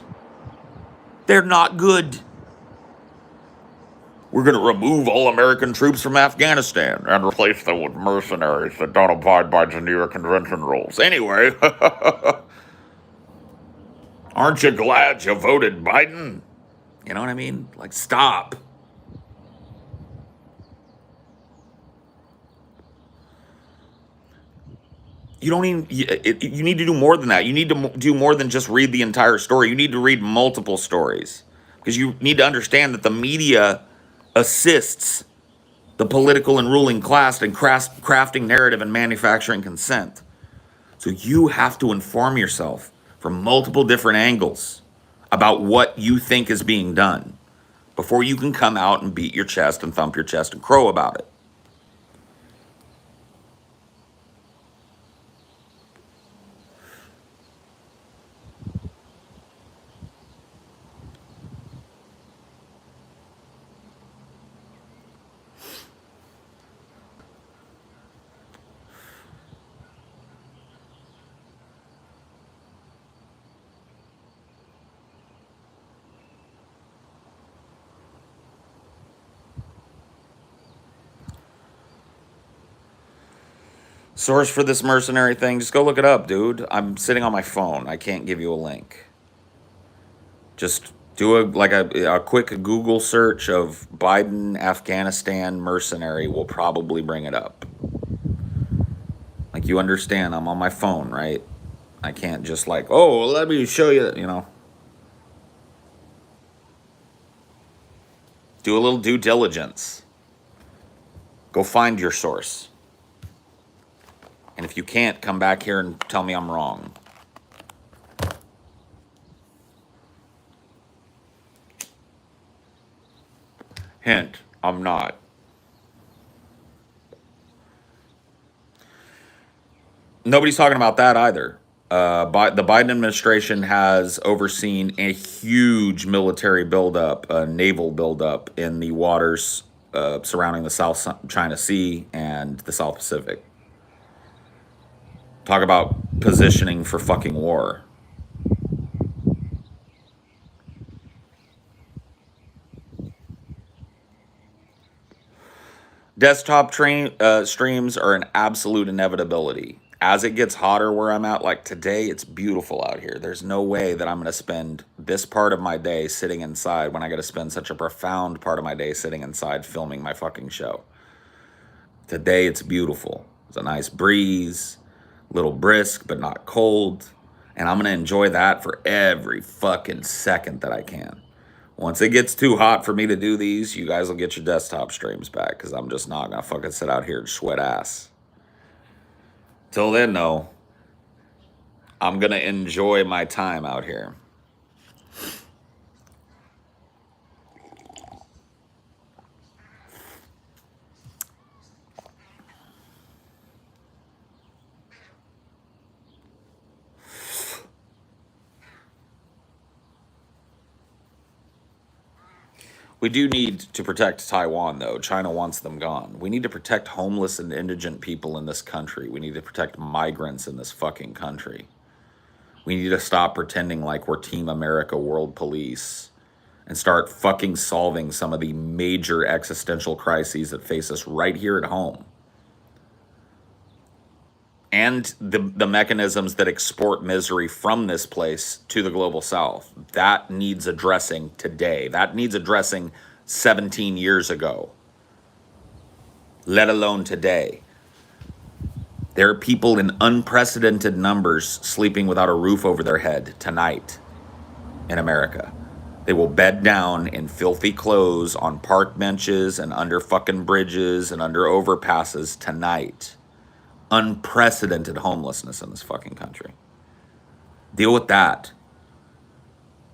They're not good. We're going to remove all American troops from Afghanistan and replace them with mercenaries that don't abide by Geneva Convention rules. Anyway, aren't you glad you voted Biden? You know what I mean? Stop. You don't even, you need to do more than that. You need to do more than just read the entire story. You need to read multiple stories because you need to understand that the media assists the political and ruling class in crafting narrative and manufacturing consent. So you have to inform yourself from multiple different angles about what you think is being done before you can come out and beat your chest and thump your chest and crow about it. Source for this mercenary thing, just go look it up, dude. I'm sitting on my phone. I can't give you a link. Just do a quick Google search of Biden Afghanistan mercenary will probably bring it up. You understand, I'm on my phone, right? I can't just oh, let me show you, Do a little due diligence. Go find your source. And if you can't, come back here and tell me I'm wrong. Hint, I'm not. Nobody's talking about that either. The Biden administration has overseen a huge military buildup, naval buildup in the waters surrounding the South China Sea and the South Pacific. Talk about positioning for fucking war. Desktop streams are an absolute inevitability. As it gets hotter where I'm at, like today, it's beautiful out here. There's no way that I'm going to spend this part of my day sitting inside when I got to spend such a profound part of my day sitting inside filming my fucking show. Today, it's beautiful. It's a nice breeze, a little brisk, but not cold. And I'm going to enjoy that for every fucking second that I can. Once it gets too hot for me to do these, you guys will get your desktop streams back because I'm just not going to fucking sit out here and sweat ass. Till then, though, I'm going to enjoy my time out here. We do need to protect Taiwan, though. China wants them gone. We need to protect homeless and indigent people in this country. We need to protect migrants in this fucking country. We need to stop pretending like we're Team America World Police and start fucking solving some of the major existential crises that face us right here at home. And the mechanisms that export misery from this place to the global south. That needs addressing today. That needs addressing 17 years ago, let alone today. There are people in unprecedented numbers sleeping without a roof over their head tonight in America. They will bed down in filthy clothes on park benches and under fucking bridges and under overpasses tonight. Unprecedented homelessness in this fucking country. Deal with that.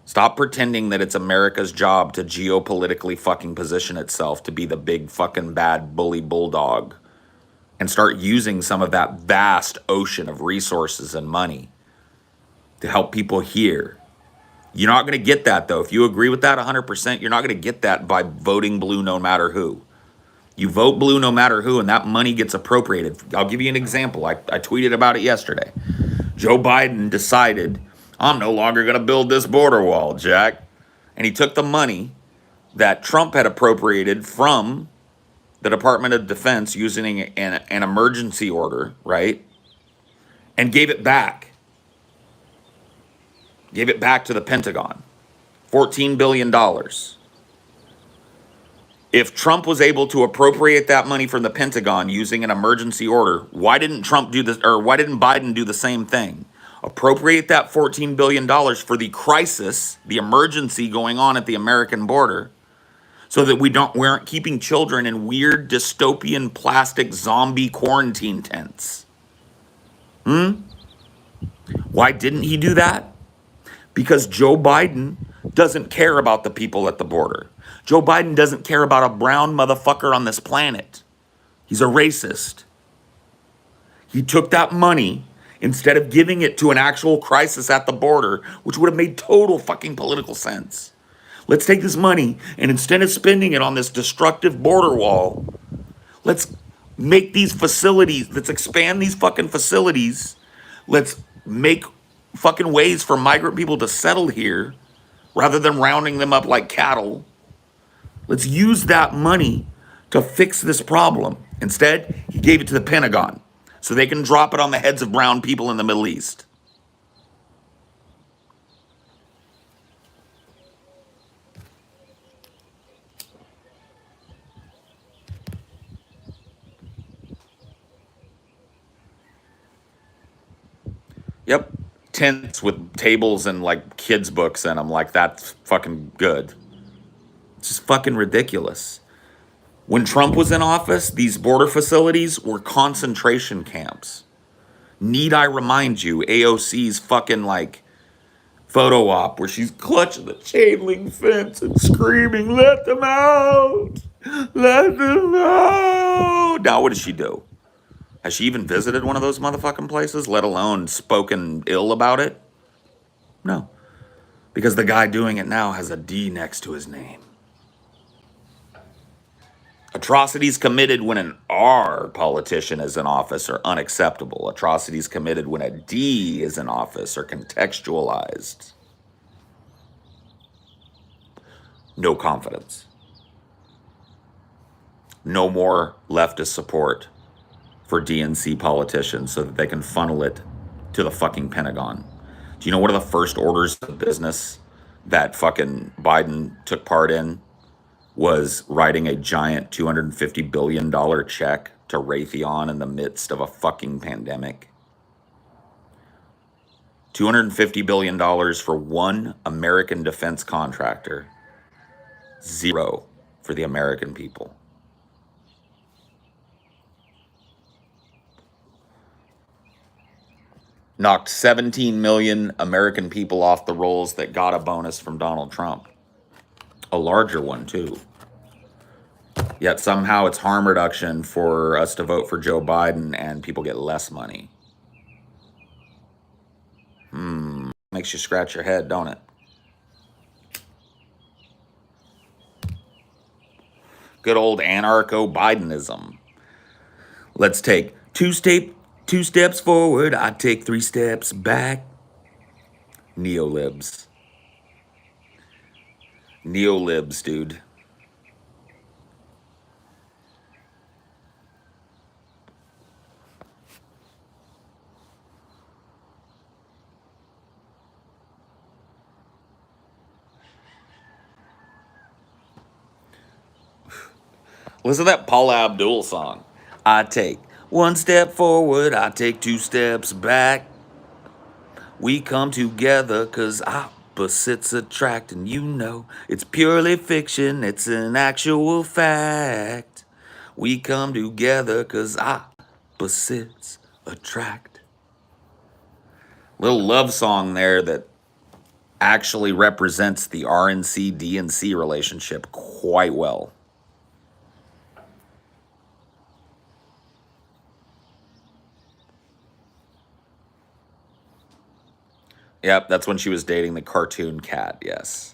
Stop pretending that it's America's job to geopolitically fucking position itself to be the big fucking bad bully bulldog and start using some of that vast ocean of resources and money to help people here. You're not going to get that, though. If you agree with that 100%, you're not going to get that by voting blue no matter who. You vote blue no matter who, and that money gets appropriated. I'll give you an example. I tweeted about it yesterday. Joe Biden decided, I'm no longer going to build this border wall, Jack. And he took the money that Trump had appropriated from the Department of Defense using an emergency order, right? And gave it back. Gave it back to the Pentagon. $14 billion. If Trump was able to appropriate that money from the Pentagon using an emergency order, why didn't Trump do this, or why didn't Biden do the same thing? Appropriate that $14 billion for the crisis, the emergency going on at the American border, so that we aren't keeping children in weird dystopian plastic zombie quarantine tents. Why didn't he do that? Because Joe Biden doesn't care about the people at the border. Joe Biden doesn't care about a brown motherfucker on this planet. He's a racist. He took that money, instead of giving it to an actual crisis at the border, which would have made total fucking political sense. Let's take this money, and instead of spending it on this destructive border wall, let's make these facilities, let's expand these fucking facilities. Let's make fucking ways for migrant people to settle here rather than rounding them up like cattle. Let's use that money to fix this problem. Instead, he gave it to the Pentagon so they can drop it on the heads of brown people in the Middle East. Yep. Tents with tables and like kids' books in them, like that's fucking good. It's just fucking ridiculous. When Trump was in office, these border facilities were concentration camps. Need I remind you, AOC's fucking like photo op where she's clutching the chain link fence and screaming, let them out! Let them out! Now, what does she do? Has she even visited one of those motherfucking places, let alone spoken ill about it? No. Because the guy doing it now has a D next to his name. Atrocities committed when an R politician is in office are unacceptable. Atrocities committed when a D is in office are contextualized. No confidence. No more leftist support for DNC politicians so that they can funnel it to the fucking Pentagon. Do you know one of the first orders of business that fucking Biden took part in was writing a giant $250 billion check to Raytheon in the midst of a fucking pandemic? $250 billion for one American defense contractor, zero for the American people. Knocked 17 million American people off the rolls that got a bonus from Donald Trump. A larger one, too. Yet somehow it's harm reduction for us to vote for Joe Biden and people get less money. Makes you scratch your head, don't it? Good old anarcho-Bidenism. Let's take two steps forward, I take 3 steps back. Neolibs. Neolibs, dude. Listen to that Paula Abdul song. I take 1 step forward, I take 2 steps back. We come together 'cause opposites attract, and you know it's purely fiction, it's an actual fact. We come together 'cause opposites attract. Little love song there that actually represents the RNC DNC relationship quite well. Yep, that's when she was dating the cartoon cat, yes.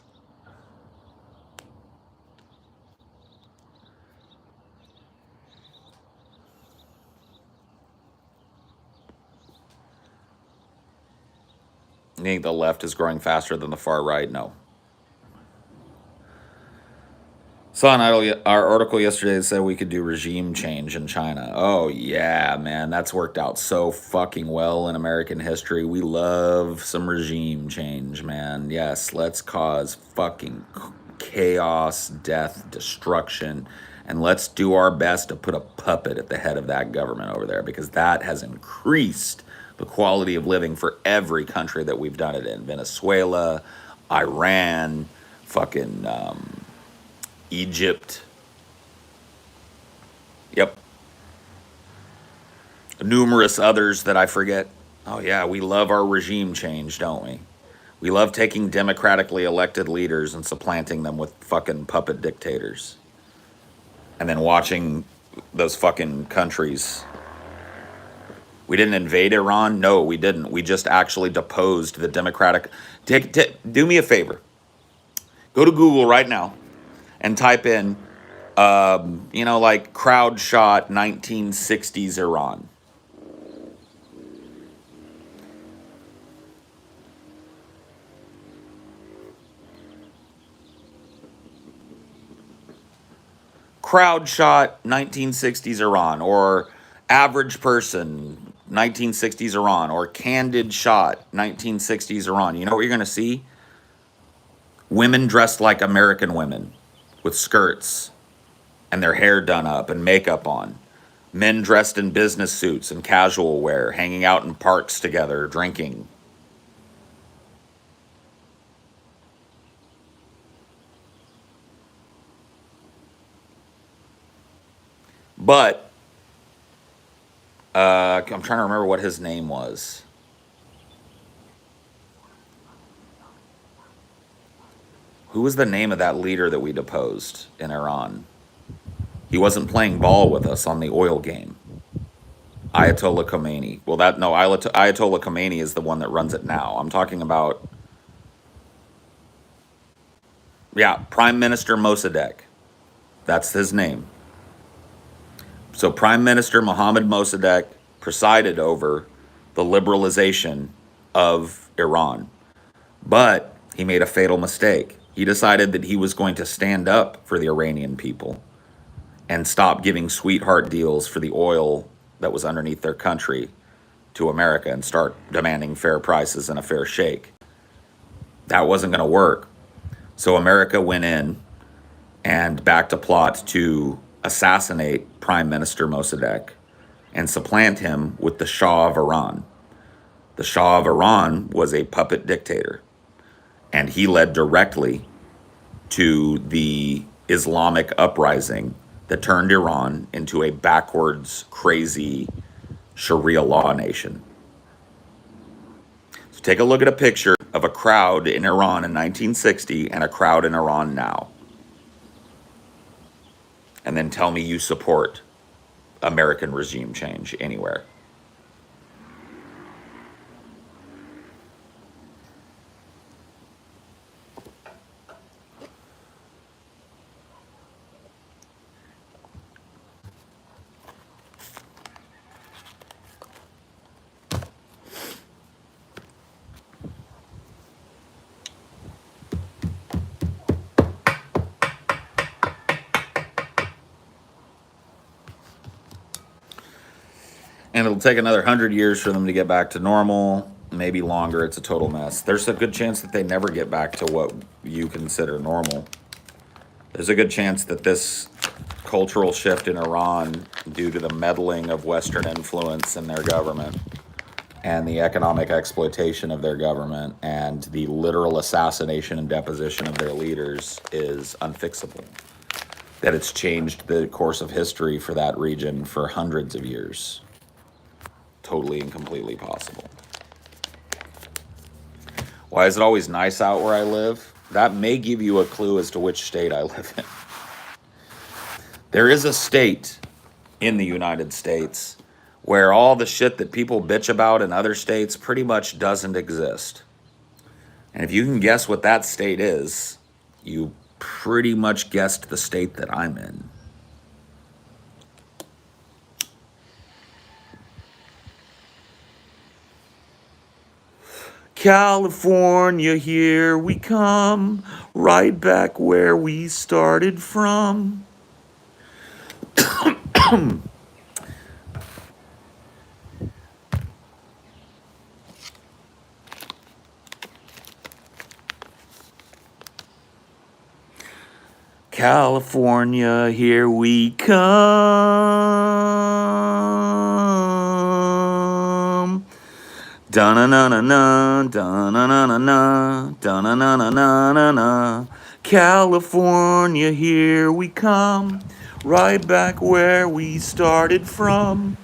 You think the left is growing faster than the far right? No. Saw our article yesterday that said we could do regime change in China. Oh, yeah, man. That's worked out so fucking well in American history. We love some regime change, man. Yes, let's cause fucking chaos, death, destruction, and let's do our best to put a puppet at the head of that government over there because that has increased the quality of living for every country that we've done it in. Venezuela, Iran, fucking Egypt. Yep. Numerous others that I forget. Oh, yeah, we love our regime change, don't we? We love taking democratically elected leaders and supplanting them with fucking puppet dictators. And then watching those fucking countries. We didn't invade Iran? No, we didn't. We just actually deposed the democratic. Do me a favor. Go to Google right now and type in like crowd shot 1960s Iran. Crowd shot 1960s Iran, or average person 1960s Iran, or candid shot 1960s Iran. You know what you're going to see? Women dressed like American women with skirts and their hair done up and makeup on. Men dressed in business suits and casual wear, hanging out in parks together, drinking. But I'm trying to remember what his name was. Who was the name of that leader that we deposed in Iran? He wasn't playing ball with us on the oil game. Ayatollah Khomeini. Well, Ayatollah Khomeini is the one that runs it now. I'm talking about, Prime Minister Mossadegh. That's his name. So Prime Minister Mohammad Mossadegh presided over the liberalization of Iran. But he made a fatal mistake. He decided that he was going to stand up for the Iranian people and stop giving sweetheart deals for the oil that was underneath their country to America and start demanding fair prices and a fair shake. That wasn't going to work. So America went in and backed a plot to assassinate Prime Minister Mossadegh and supplant him with the Shah of Iran. The Shah of Iran was a puppet dictator, and he led directly to the Islamic uprising that turned Iran into a backwards, crazy Sharia law nation. So take a look at a picture of a crowd in Iran in 1960 and a crowd in Iran now. And then tell me you support American regime change anywhere. And it'll take another 100 years for them to get back to normal, maybe longer. It's a total mess. There's a good chance that they never get back to what you consider normal. There's a good chance that this cultural shift in Iran, due to the meddling of Western influence in their government and the economic exploitation of their government and the literal assassination and deposition of their leaders, is unfixable. That it's changed the course of history for that region for hundreds of years. Totally and completely possible. Why is it always nice out where I live? That may give you a clue as to which state I live in. There is a state in the United States where all the shit that people bitch about in other states pretty much doesn't exist. And if you can guess what that state is, you pretty much guessed the state that I'm in. California, here we come, right back where we started from. California, here we come. Da-na-na-na-na, da-na-na-na-na, da-na-na-na-na-na. California, here we come, right back where we started from.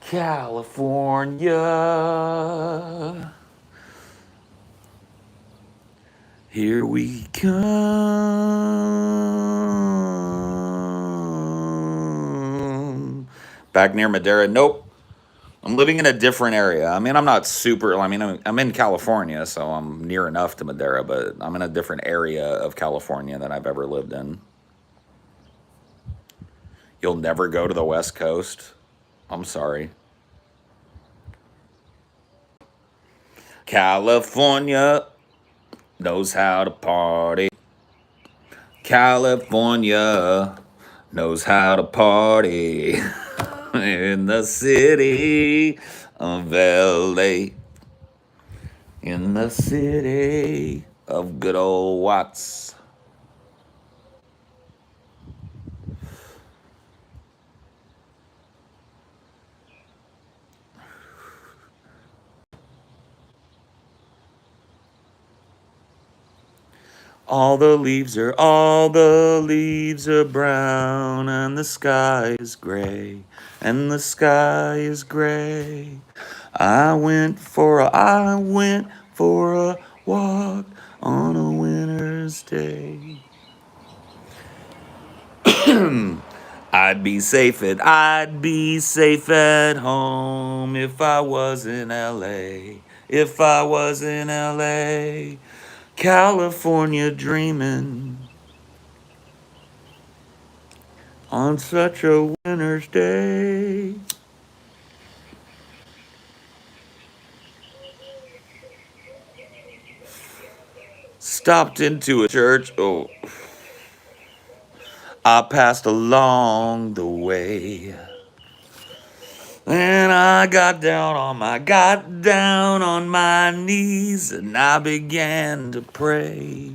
California, here we come. Back near Madera? Nope. I'm living in a different area. I mean, I'm not super, I mean, I'm in California, so I'm near enough to Madera, but I'm in a different area of California than I've ever lived in. You'll never go to the West Coast? I'm sorry. California knows how to party. California knows how to party. In the city of LA. In the city of good old Watts. All the leaves are brown, and the sky is gray, and the sky is gray. I went for a walk on a winter's day. I'd be safe at home if I was in LA. If I was in LA, California dreaming on such a winter's day. Stopped into a church. Oh, I passed along the way. And I got down on my knees and I began to pray.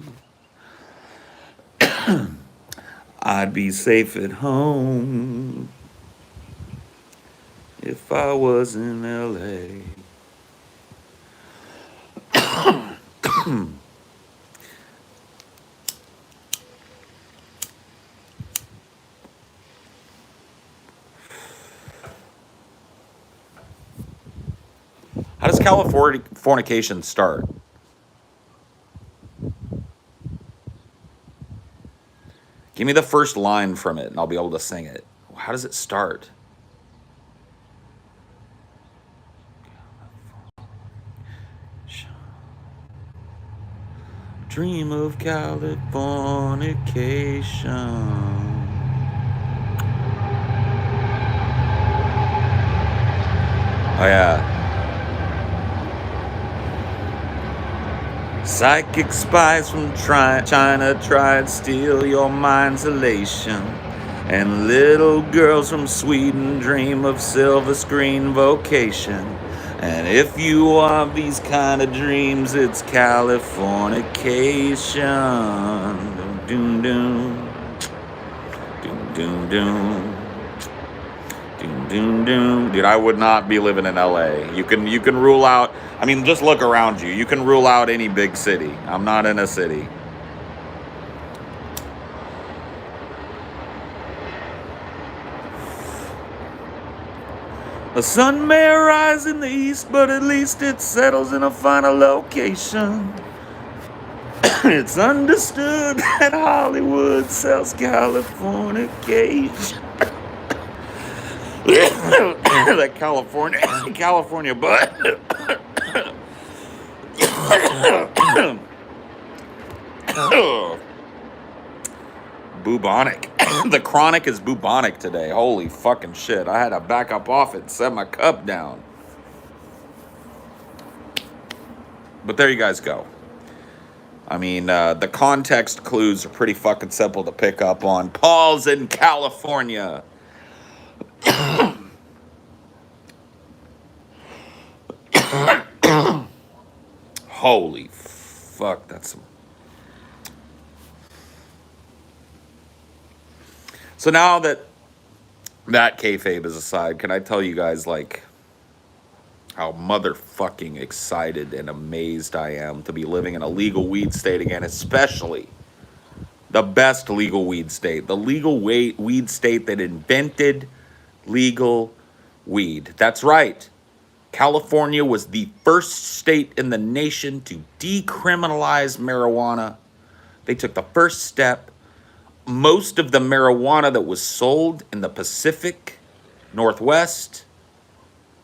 I'd be safe at home if I was in LA. How does Californication start? Give me the first line from it and I'll be able to sing it. How does it start? Dream of Californication. Oh yeah. Psychic spies from China try to steal your mind's elation. And little girls from Sweden dream of silver screen vocation. And if you want these kind of dreams, it's Californication. Doom doom doom doom doom. Doom, doom, doom. Dude, I would not be living in LA. You can rule out, I mean, just look around you. You can rule out any big city. I'm not in a city. The sun may rise in the east, but at least it settles in a final location. It's understood that Hollywood sells Californication. That California bud. Bubonic. The chronic is bubonic today. Holy fucking shit. I had to back up off it and set my cup down. But there you guys go. I mean, the context clues are pretty fucking simple to pick up on. Paul's in California. Holy fuck, that's some... So now that kayfabe is aside, can I tell you guys, like, how motherfucking excited and amazed I am to be living in a legal weed state again, especially the best legal weed state, the legal weed state that invented legal weed. That's right. California was the first state in the nation to decriminalize marijuana. They took the first step. Most of the marijuana that was sold in the Pacific Northwest,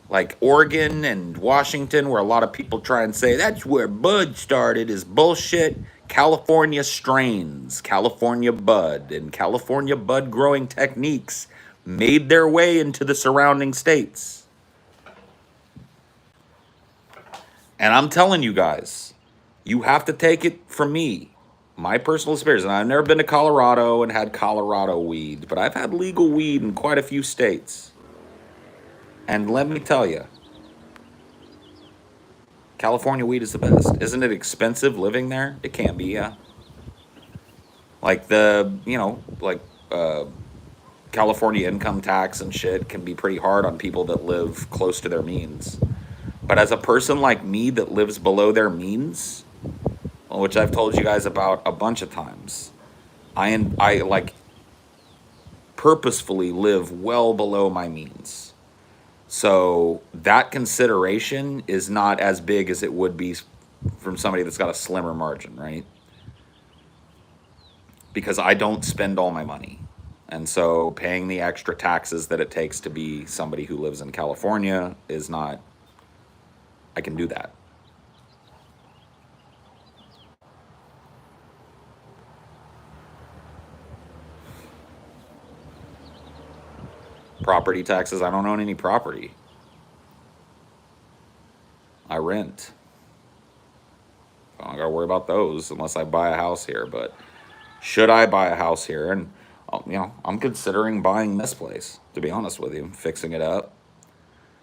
like Oregon and Washington, where a lot of people try and say that's where bud started, is bullshit. California strains, California bud, and California bud growing techniques made their way into the surrounding states. And I'm telling you guys, you have to take it from me, my personal experience. And I've never been to Colorado and had Colorado weed, but I've had legal weed in quite a few states. And let me tell you, California weed is the best. Isn't it expensive living there? It can be, yeah. Like California income tax and shit can be pretty hard on people that live close to their means. But as a person like me that lives below their means, which I've told you guys about a bunch of times, I like purposefully live well below my means. So that consideration is not as big as it would be from somebody that's got a slimmer margin, right? Because I don't spend all my money. And so paying the extra taxes that it takes to be somebody who lives in California is not, I can do that. Property taxes, I don't own any property. I rent. I don't gotta worry about those unless I buy a house here. But should I buy a house here? And I'm considering buying this place. To be honest with you, fixing it up.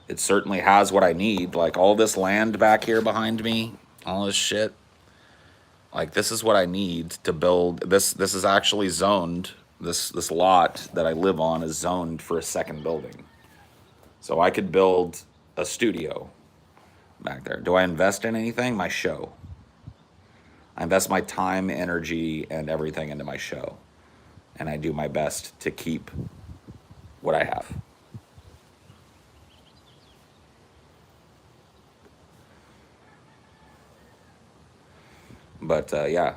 It certainly has what I need. Like all this land back here behind me, all this shit. Like this is what I need to build. This is actually zoned. This lot that I live on is zoned for a second building. So I could build a studio back there. Do I invest in anything? My show. I invest my time, energy, and everything into my show. And I do my best to keep what I have. But yeah.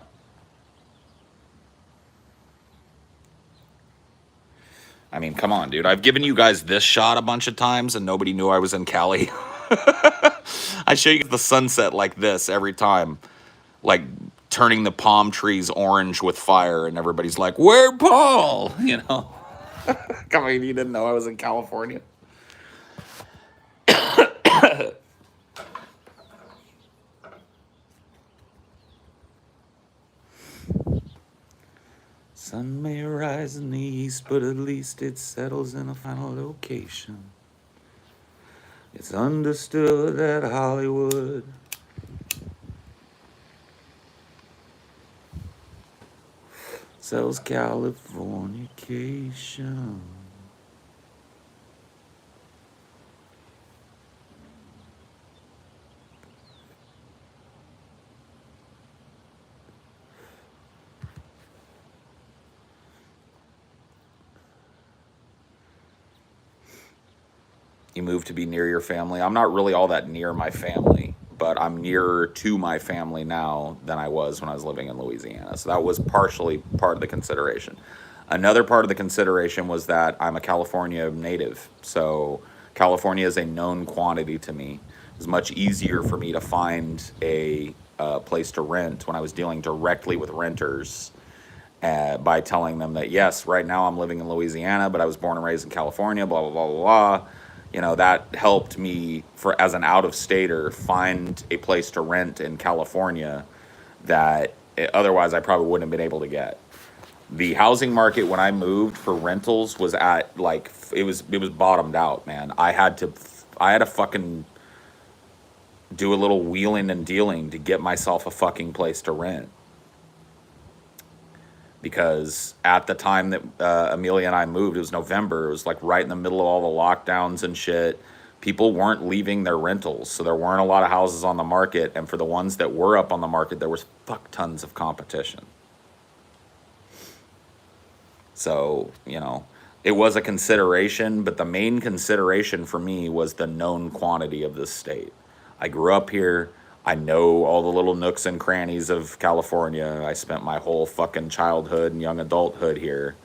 I mean, come on, dude. I've given you guys this shot a bunch of times and nobody knew I was in Cali. I show you the sunset like this every time. Like turning the palm trees orange with fire, and everybody's like, "Where, Paul?" You know. Come on, you didn't know I was in California. Sun may rise in the east, but at least it settles in a final location. It's understood that Hollywood sells Californication. You move to be near your family. I'm not really all that near my family, but I'm nearer to my family now than I was when I was living in Louisiana. So that was partially part of the consideration. Another part of the consideration was that I'm a California native. So California is a known quantity to me. It was much easier for me to find a place to rent when I was dealing directly with renters by telling them that, yes, right now I'm living in Louisiana, but I was born and raised in California, blah, blah, blah, blah, blah. That helped me, for as an out-of-stater, find a place to rent in California that otherwise I probably wouldn't have been able to get. The housing market when I moved for rentals was at like it was bottomed out, man. I had to fucking do a little wheeling and dealing to get myself a fucking place to rent. Because at the time that Amelia and I moved, it was November. It was like right in the middle of all the lockdowns and shit. People weren't leaving their rentals, so there weren't a lot of houses on the market. And for the ones that were up on the market, there was fuck tons of competition. So, it was a consideration, but the main consideration for me was the known quantity of this state. I grew up here. I know all the little nooks and crannies of California. I spent my whole fucking childhood and young adulthood here.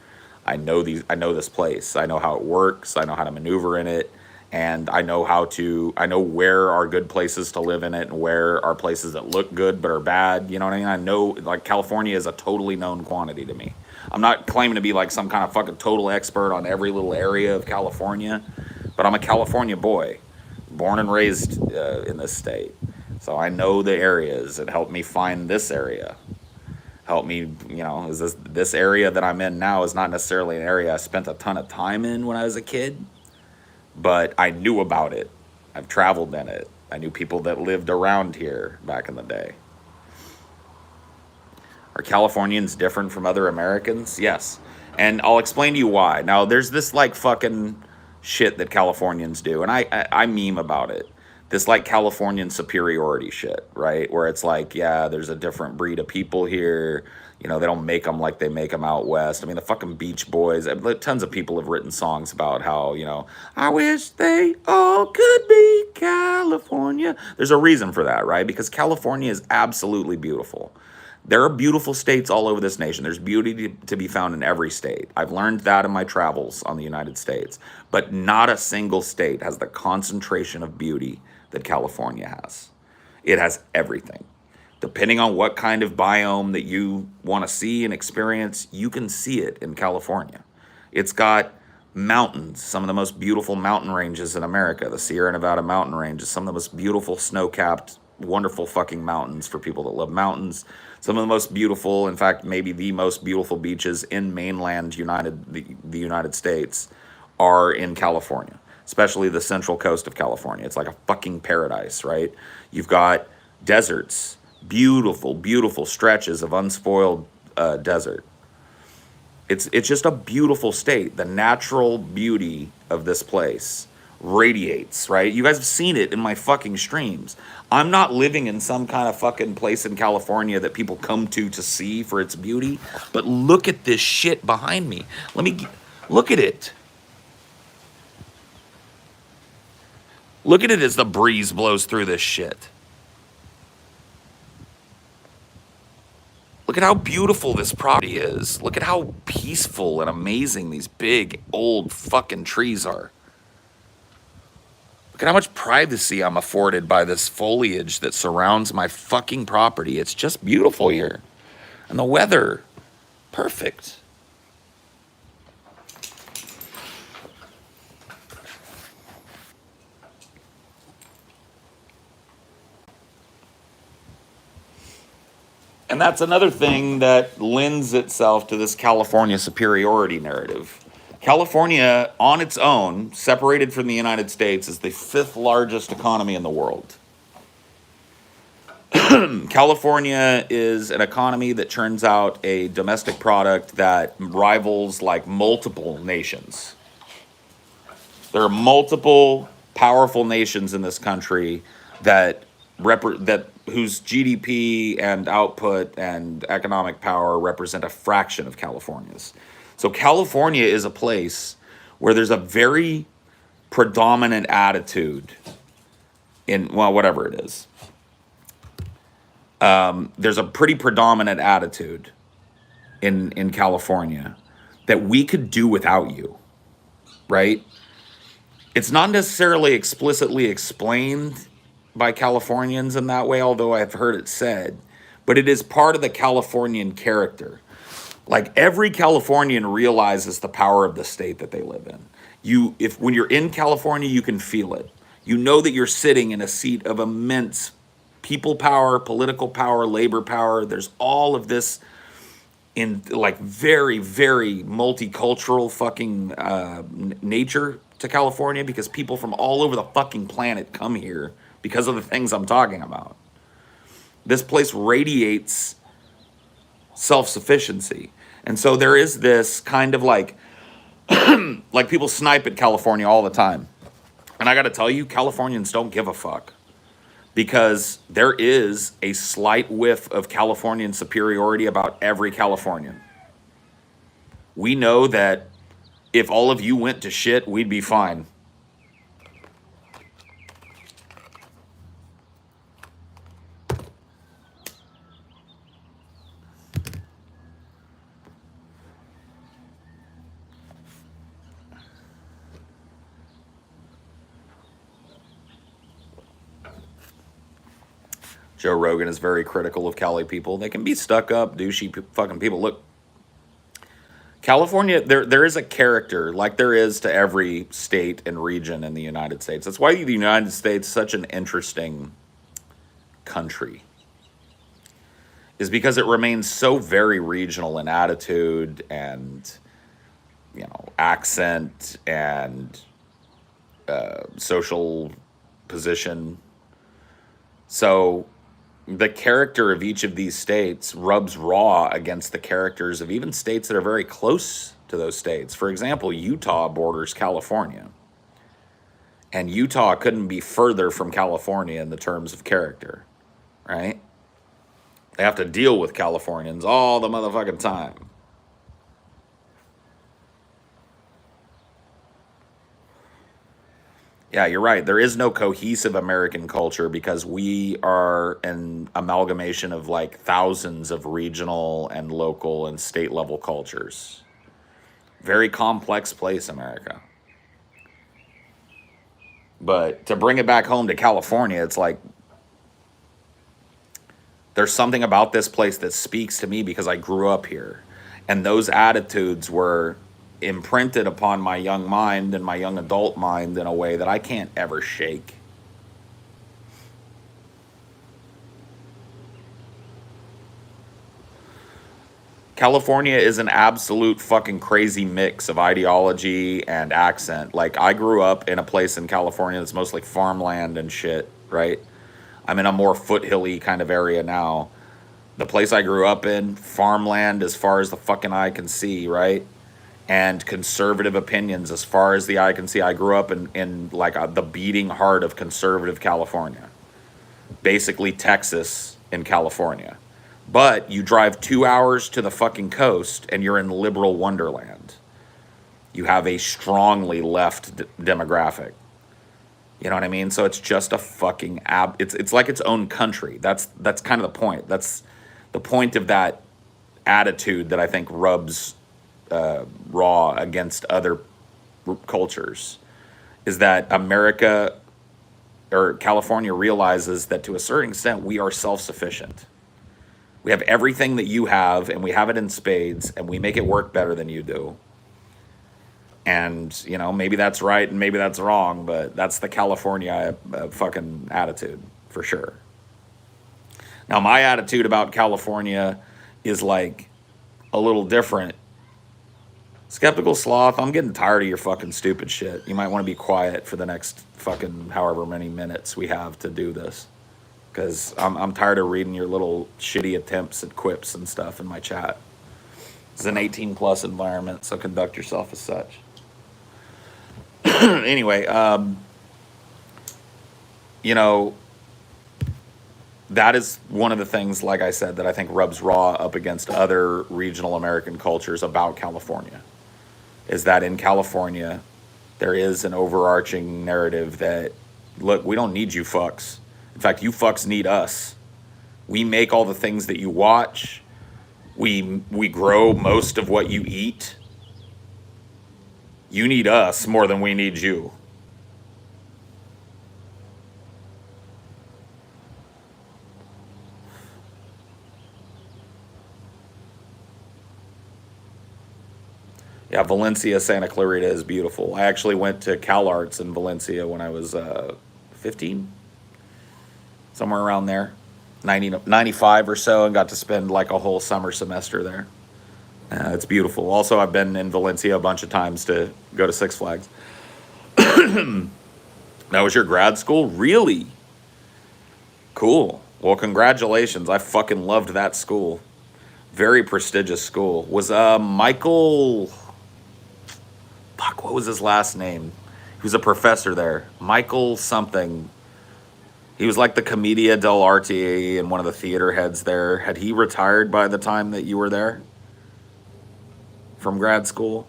I know this place. I know how it works. I know how to maneuver in it. And I know where are good places to live in it and where are places that look good but are bad. You know what I mean? I know, like, California is a totally known quantity to me. I'm not claiming to be like some kind of fucking total expert on every little area of California, but I'm a California boy, born and raised in this state. So I know the areas. It helped me find this area. Helped me, is this area that I'm in now is not necessarily an area I spent a ton of time in when I was a kid, but I knew about it. I've traveled in it. I knew people that lived around here back in the day. Are Californians different from other Americans? Yes. And I'll explain to you why. Now, there's this like fucking shit that Californians do, and I meme about it. This like Californian superiority shit, right? Where it's like, yeah, there's a different breed of people here. They don't make them like they make them out west. I mean, the fucking Beach Boys, tons of people have written songs about how, I wish they all could be California. There's a reason for that, right? Because California is absolutely beautiful. There are beautiful states all over this nation. There's beauty to be found in every state. I've learned that in my travels on the United States. But not a single state has the concentration of beauty that California has. It has everything. Depending on what kind of biome that you want to see and experience, you can see it in California. It's got mountains, some of the most beautiful mountain ranges in America. The Sierra Nevada mountain range is some of the most beautiful snow-capped, wonderful fucking mountains for people that love mountains. Some of the most beautiful, in fact, maybe the most beautiful beaches in mainland the United States are in California, especially the central coast of California. It's like a fucking paradise, right? You've got deserts, beautiful, beautiful stretches of unspoiled desert. It's just a beautiful state. The natural beauty of this place radiates, right? You guys have seen it in my fucking streams. I'm not living in some kind of fucking place in California that people come to see for its beauty, but look at this shit behind me. Look at it. Look at it as the breeze blows through this shit. Look at how beautiful this property is. Look at how peaceful and amazing these big, old fucking trees are. Look at how much privacy I'm afforded by this foliage that surrounds my fucking property. It's just beautiful here. And the weather, perfect. And that's another thing that lends itself to this California superiority narrative. California, on its own, separated from the United States, is the 5th largest economy in the world. California is an economy that churns out a domestic product that rivals like multiple nations. There are multiple powerful nations in this country that whose GDP and output and economic power represent a fraction of California's. So California is a place where there's a very predominant attitude in, well, whatever it is. There's a pretty predominant attitude in California that we could do without you, right? It's not necessarily explicitly explained by Californians in that way, although I've heard it said, but it is part of the Californian character. Like every Californian realizes the power of the state that they live in. When you're in California, you can feel it. You know that you're sitting in a seat of immense people power, political power, labor power. There's all of this in like very, very multicultural fucking nature to California because people from all over the fucking planet come here because of the things I'm talking about. This place radiates self-sufficiency. And so there is this kind of like people snipe at California all the time. And I got to tell you, Californians don't give a fuck because there is a slight whiff of Californian superiority about every Californian. We know that if all of you went to shit, we'd be fine. Joe Rogan is very critical of Cali people. They can be stuck up, douchey fucking people. Look, California, there is a character like there is to every state and region in the United States. That's why the United States is such an interesting country, is because it remains so very regional in attitude and, you know, accent and social position. So the character of each of these states rubs raw against the characters of even states that are very close to those states. For example, Utah borders California. And Utah couldn't be further from California in the terms of character, right? They have to deal with Californians all the motherfucking time. Yeah, you're right. There is no cohesive American culture because we are an amalgamation of like thousands of regional and local and state level cultures. Very complex place, America. But to bring it back home to California, it's like there's something about this place that speaks to me because I grew up here. And those attitudes were imprinted upon my young mind and my young adult mind in a way that I can't ever shake. California is an absolute fucking crazy mix of ideology and accent. Like, I grew up in a place in California that's mostly farmland and shit, right? I'm in a more foothilly kind of area now. The place I grew up in, farmland as far as the fucking eye can see, right? And conservative opinions as far as the eye can see. I grew up in like the beating heart of conservative California, basically Texas in California. But you drive 2 hours to the fucking coast and you're in liberal wonderland. You have a strongly left demographic. You know what I mean? So it's just a fucking it's like its own country. That's kind of the point. That's the point of that attitude that I think rubs raw against other cultures, is that America or California realizes that to a certain extent we are self-sufficient. We have everything that you have, and we have it in spades, and we make it work better than you do. And, you know, maybe that's right and maybe that's wrong, but that's the California fucking attitude for sure. Now, my attitude about California is like a little different. Skeptical Sloth, I'm getting tired of your fucking stupid shit. You might want to be quiet for the next fucking however many minutes we have to do this. Because I'm tired of reading your little shitty attempts at quips and stuff in my chat. It's an 18 plus environment, so conduct yourself as such. Anyway, you know, that is one of the things, like I said, that I think rubs raw up against other regional American cultures about California. Is that in California, there is an overarching narrative that, look, we don't need you fucks. In fact, you fucks need us. We make all the things that you watch. We grow most of what you eat. You need us more than we need you. Yeah, Valencia, Santa Clarita is beautiful. I actually went to CalArts in Valencia when I was 15, somewhere around there, 95 or so, and got to spend like a whole summer semester there. It's beautiful. Also, I've been in Valencia a bunch of times to go to Six Flags. That was your grad school? Really? Cool. Well, congratulations. I fucking loved that school. Very prestigious school. Was Michael... Fuck, what was his last name? He was a professor there. Michael something. He was like the Commedia dell'arte and one of the theater heads there. Had he retired by the time that you were there? From grad school?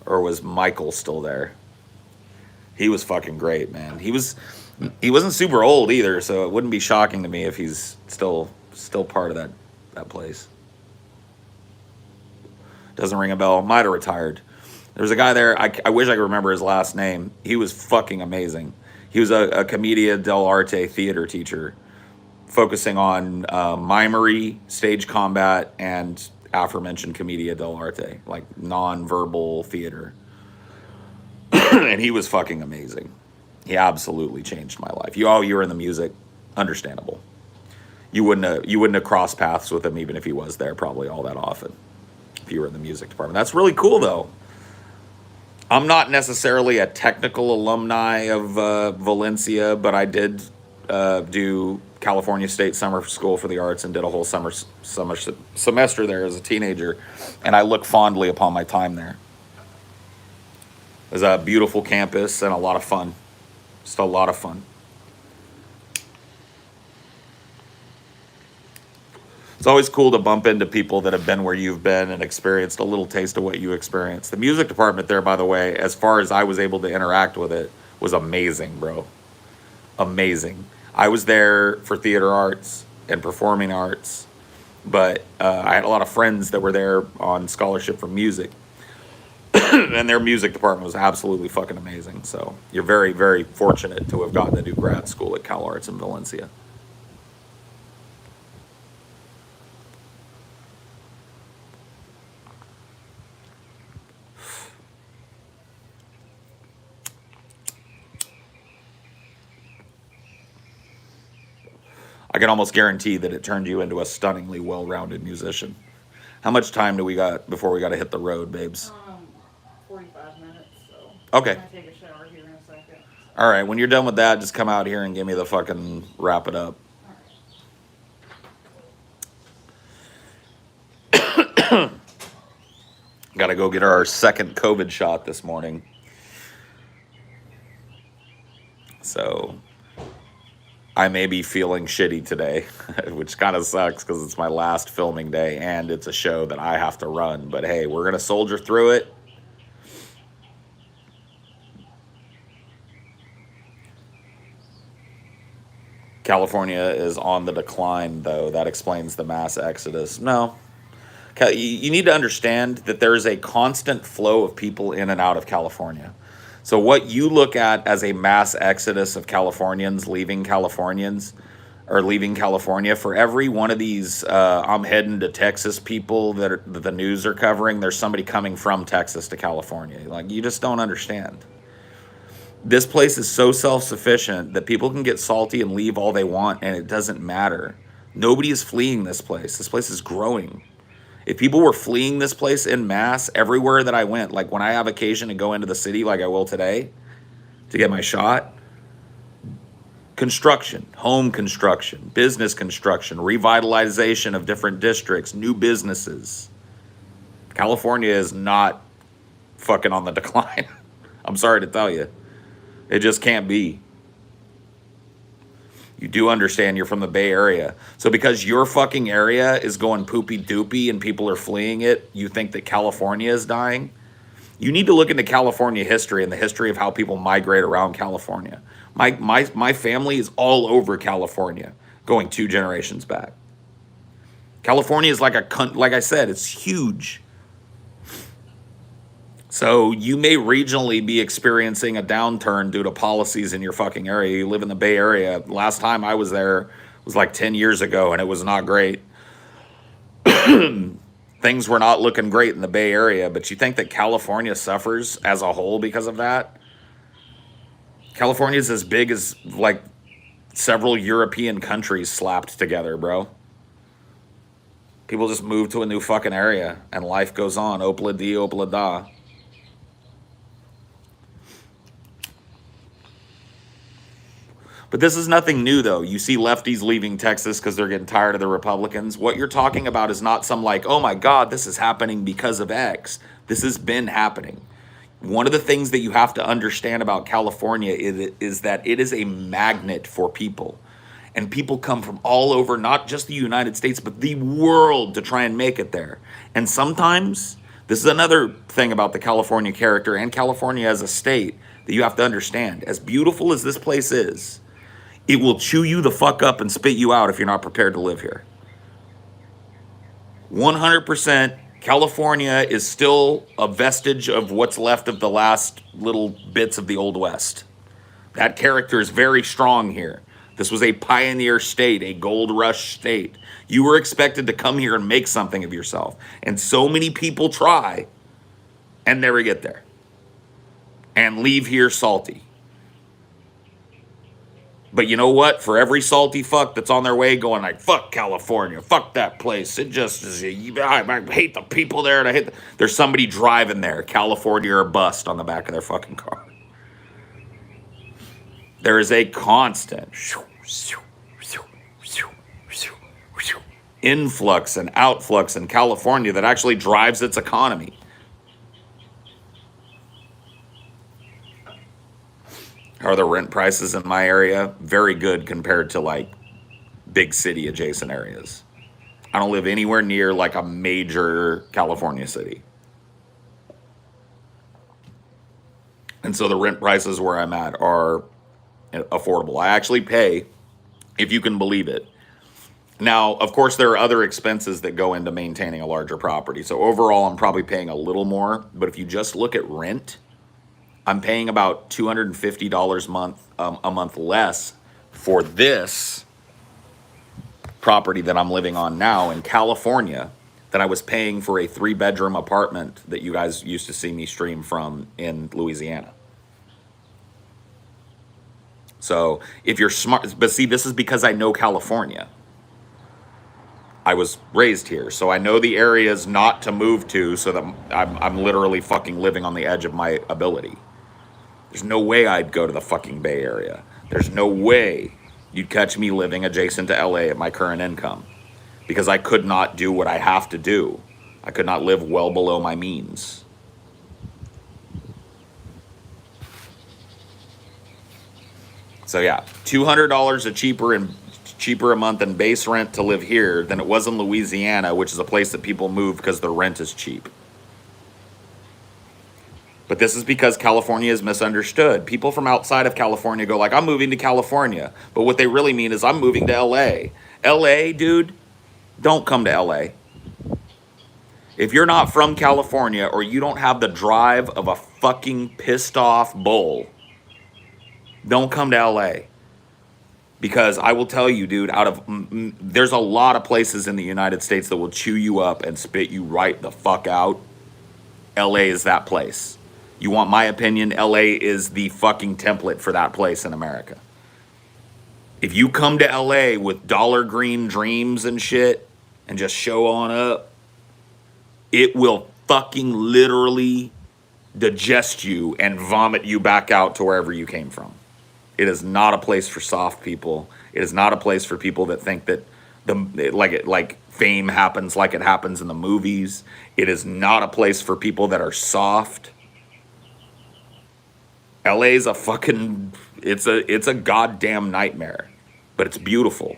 Or was Michael still there? He was fucking great, man. He wasn't super old either, so it wouldn't be shocking to me if he's still part of that place. Doesn't ring a bell. Might have retired. There was a guy there, I wish I could remember his last name. He was fucking amazing. He was a Commedia dell'arte theater teacher, focusing on mimery, stage combat, and aforementioned Commedia dell'arte, like non-verbal theater. And he was fucking amazing. He absolutely changed my life. You were in the music, understandable. You wouldn't have crossed paths with him even if he was there probably all that often. If you were in the music department. That's really cool though. I'm not necessarily a technical alumni of Valencia, but I did do California State Summer School for the Arts and did a whole semester there as a teenager, and I look fondly upon my time there. It was a beautiful campus and a lot of fun. Just a lot of fun. It's always cool to bump into people that have been where you've been and experienced a little taste of what you experienced. The music department there, by the way, as far as I was able to interact with it, was amazing, bro. Amazing. I was there for theater arts and performing arts, but I had a lot of friends that were there on scholarship for music, and their music department was absolutely fucking amazing. So you're very, very fortunate to have gotten to do grad school at Cal Arts in Valencia. I can almost guarantee that it turned you into a stunningly well-rounded musician. How much time do we got before we got to hit the road, babes? 45 minutes, so Okay. I'm gonna take a shower here in a second. All right, when you're done with that, just come out here and give me the fucking wrap it up. Got to go get our second COVID shot this morning. So I may be feeling shitty today, which kind of sucks because it's my last filming day and it's a show that I have to run. But hey, we're going to soldier through it. California is on the decline, though. That explains the mass exodus. No. You need to understand that there is a constant flow of people in and out of California. So what you look at as a mass exodus of Californians leaving Californians or leaving California, for every one of these I'm heading to Texas people that the news are covering, there's somebody coming from Texas to California. Like, you just don't understand. This place is so self-sufficient that people can get salty and leave all they want, and it doesn't matter. Nobody is fleeing this place. This place is growing. If people were fleeing this place en masse everywhere that I went, like when I have occasion to go into the city like I will today to get my shot, construction, home construction, business construction, revitalization of different districts, new businesses. California is not fucking on the decline. I'm sorry to tell you. It just can't be. You do understand you're from the Bay Area. So because your fucking area is going poopy doopy and people are fleeing it, you think that California is dying? You need to look into California history and the history of how people migrate around California. My family is all over California, going 2 generations back. California is like I said, it's huge. So you may regionally be experiencing a downturn due to policies in your fucking area. You live in the Bay Area. Last time I was there was like 10 years ago, and it was not great. Things were not looking great in the Bay Area, but you think that California suffers as a whole because of that? California is as big as like several European countries slapped together, bro. People just move to a new fucking area, and life goes on. Opla di, opla da. But this is nothing new, though. You see lefties leaving Texas because they're getting tired of the Republicans. What you're talking about is not some like, oh my God, this is happening because of X. This has been happening. One of the things that you have to understand about California is that it is a magnet for people. And people come from all over, not just the United States, but the world to try and make it there. And sometimes, this is another thing about the California character and California as a state that you have to understand. As beautiful as this place is, it will chew you the fuck up and spit you out if you're not prepared to live here. 100%, California is still a vestige of what's left of the last little bits of the Old West. That character is very strong here. This was a pioneer state, a gold rush state. You were expected to come here and make something of yourself. And so many people try and never get there. And leave here salty. But you know what? For every salty fuck that's on their way going like, fuck California, fuck that place. It just is, I hate the people there, and there's somebody driving there, California or bust, on the back of their fucking car. There is a constant influx and outflux in California that actually drives its economy. Are the rent prices in my area? Very good compared to like big city adjacent areas. I don't live anywhere near like a major California city. And so the rent prices where I'm at are affordable. I actually pay, if you can believe it. Now, of course, there are other expenses that go into maintaining a larger property. So overall, I'm probably paying a little more. But if you just look at rent, I'm paying about $250 a month less for this property that I'm living on now in California than I was paying for a 3-bedroom apartment that you guys used to see me stream from in Louisiana. So if you're smart, but see, this is because I know California. I was raised here, so I know the areas not to move to, so that I'm literally fucking living on the edge of my ability. There's no way I'd go to the fucking Bay Area. There's no way you'd catch me living adjacent to LA at my current income, because I could not do what I have to do. I could not live well below my means. So yeah, $200 cheaper a month in base rent to live here than it was in Louisiana, which is a place that people move because the rent is cheap. But this is because California is misunderstood. People from outside of California go like, I'm moving to California. But what they really mean is I'm moving to LA. LA, dude, don't come to LA. If you're not from California or you don't have the drive of a fucking pissed off bull, don't come to LA. Because I will tell you, dude, there's a lot of places in the United States that will chew you up and spit you right the fuck out. LA is that place. You want my opinion? LA is the fucking template for that place in America. If you come to LA with dollar green dreams and shit and just show on up, it will fucking literally digest you and vomit you back out to wherever you came from. It is not a place for soft people. It is not a place for people that think that like fame happens like it happens in the movies. It is not a place for people that are soft. LA is it's a goddamn nightmare, but it's beautiful.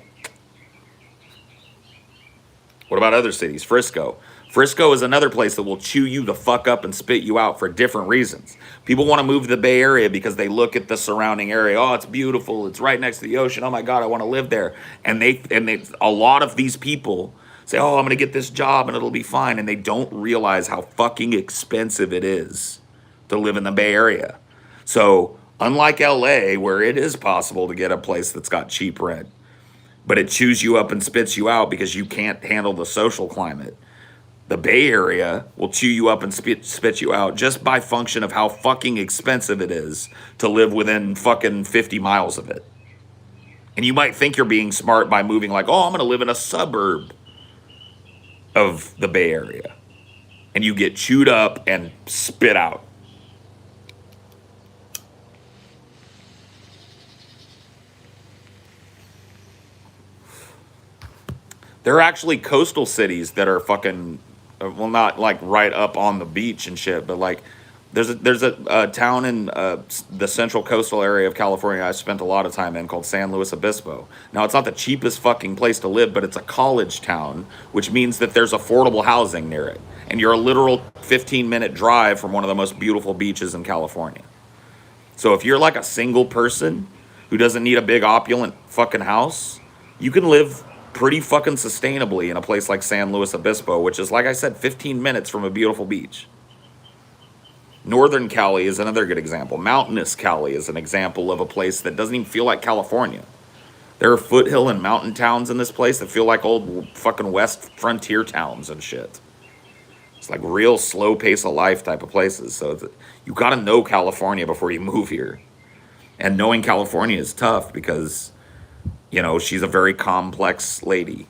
What about other cities? Frisco. Frisco is another place that will chew you the fuck up and spit you out for different reasons. People want to move to the Bay Area because they look at the surrounding area. Oh, it's beautiful. It's right next to the ocean. Oh my God, I want to live there. And a lot of these people say, oh, I'm going to get this job and it'll be fine. And they don't realize how fucking expensive it is to live in the Bay Area. So unlike LA, where it is possible to get a place that's got cheap rent, but it chews you up and spits you out because you can't handle the social climate, the Bay Area will chew you up and spit you out just by function of how fucking expensive it is to live within fucking 50 miles of it. And you might think you're being smart by moving like, oh, I'm going to live in a suburb of the Bay Area. And you get chewed up and spit out. There are actually coastal cities that are fucking, well, not like right up on the beach and shit, but like there's a town in the central coastal area of California I spent a lot of time in called San Luis Obispo. Now, it's not the cheapest fucking place to live, but it's a college town, which means that there's affordable housing near it. And you're a literal 15-minute drive from one of the most beautiful beaches in California. So if you're like a single person who doesn't need a big opulent fucking house, you can live pretty fucking sustainably in a place like San Luis Obispo, which is, like I said, 15 minutes from a beautiful beach. Northern Cali is another good example. Mountainous Cali is an example of a place that doesn't even feel like California. There are foothill and mountain towns in this place that feel like old fucking West frontier towns and shit. It's like real slow pace of life type of places. So you got to know California before you move here. And knowing California is tough because, you know, she's a very complex lady.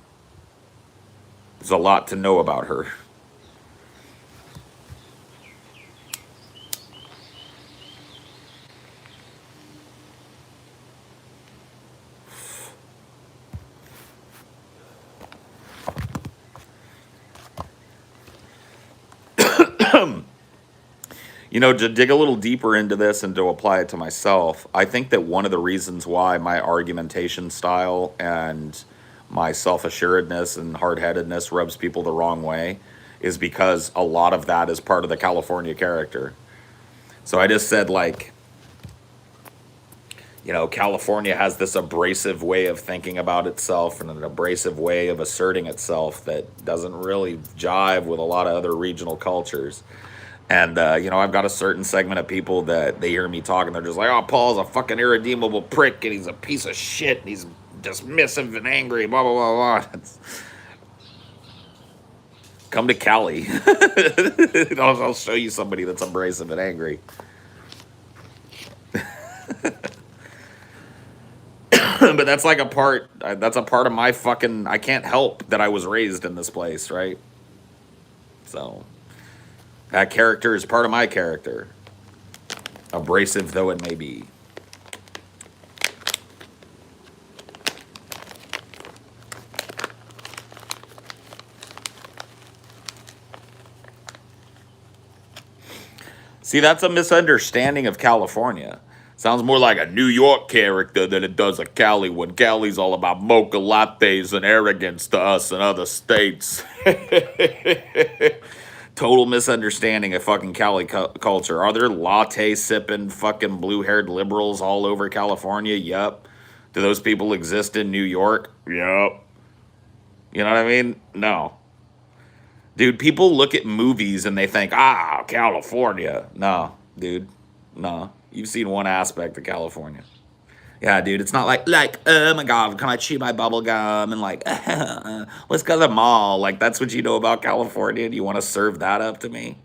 There's a lot to know about her. You know, to dig a little deeper into this and to apply it to myself, I think that one of the reasons why my argumentation style and my self-assuredness and hard-headedness rubs people the wrong way is because a lot of that is part of the California character. So I just said, like, you know, California has this abrasive way of thinking about itself and an abrasive way of asserting itself that doesn't really jive with a lot of other regional cultures. And, you know, I've got a certain segment of people that they hear me talking, they're just like, oh, Paul's a fucking irredeemable prick, and he's a piece of shit, and he's dismissive and angry, blah, blah, blah, blah. Come to Cali. I'll show you somebody that's abrasive and angry. But that's like that's a part of my fucking, I can't help that I was raised in this place, right? So that character is part of my character, abrasive though it may be. See, that's a misunderstanding of California. Sounds more like a New York character than it does a Cali one. Cali's all about mocha lattes and arrogance to us and other states. Total misunderstanding of fucking Cali culture. Are there latte sipping fucking blue haired liberals all over California? Yup. Do those people exist in New York? Yup. You know what I mean? No. Dude, people look at movies and they think, ah, California. No, dude. No. You've seen one aspect of California. Yeah, dude, it's not like, oh my God, can I chew my bubble gum? And like, let's go to the mall. Like, that's what you know about California? Do you want to serve that up to me?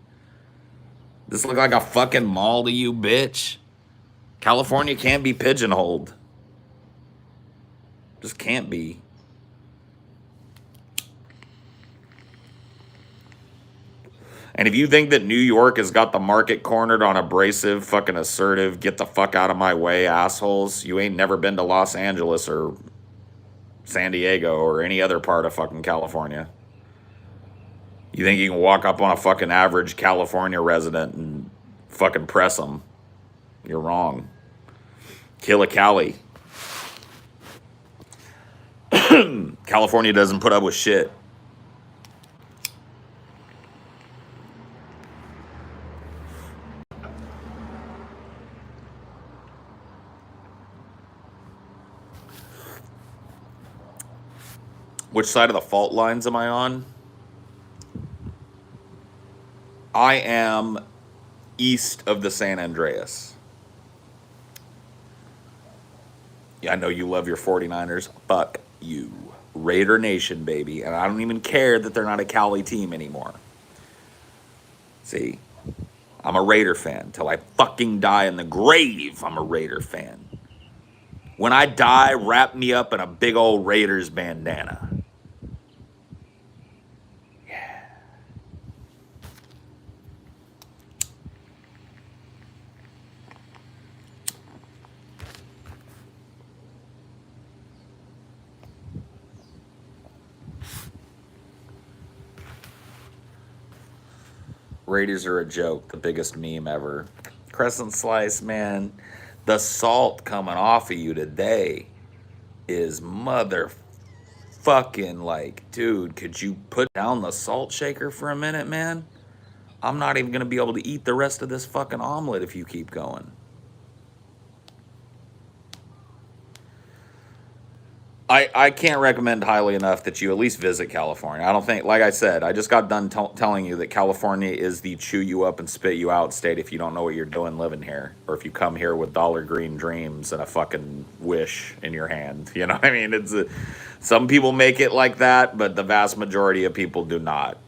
This look like a fucking mall to you, bitch? California can't be pigeonholed. Just can't be. And if you think that New York has got the market cornered on abrasive, fucking assertive, get the fuck out of my way assholes, you ain't never been to Los Angeles or San Diego or any other part of fucking California. You think you can walk up on a fucking average California resident and fucking press them? You're wrong. Kill a Cali. California doesn't put up with shit. Which side of the fault lines am I on? I am east of the San Andreas. Yeah, I know you love your 49ers. Fuck you. Raider Nation, baby. And I don't even care that they're not a Cali team anymore. See? I'm a Raider fan. Till I fucking die in the grave, I'm a Raider fan. When I die, wrap me up in a big old Raiders bandana. Raiders are a joke, the biggest meme ever. Crescent Slice, man, the salt coming off of you today is motherfucking like, dude, could you put down the salt shaker for a minute, man? I'm not even gonna be able to eat the rest of this fucking omelet if you keep going. I can't recommend highly enough that you at least visit California. I don't think, like I said, I just got done telling you that California is the chew you up and spit you out state if you don't know what you're doing living here. Or if you come here with dollar green dreams and a fucking wish in your hand. You know what I mean? Some people make it like that, but the vast majority of people do not.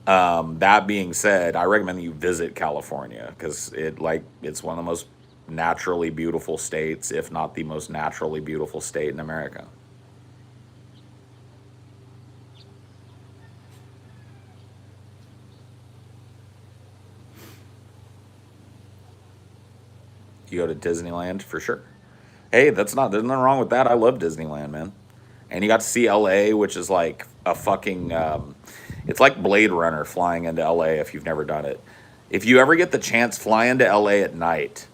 That being said, I recommend you visit California because it's one of the most naturally beautiful states, if not the most naturally beautiful state in America. You go to Disneyland for sure. Hey, there's nothing wrong with that. I love Disneyland, man. And you got to see LA, which is like a fucking, it's like Blade Runner flying into LA if you've never done it. If you ever get the chance, fly into LA at night.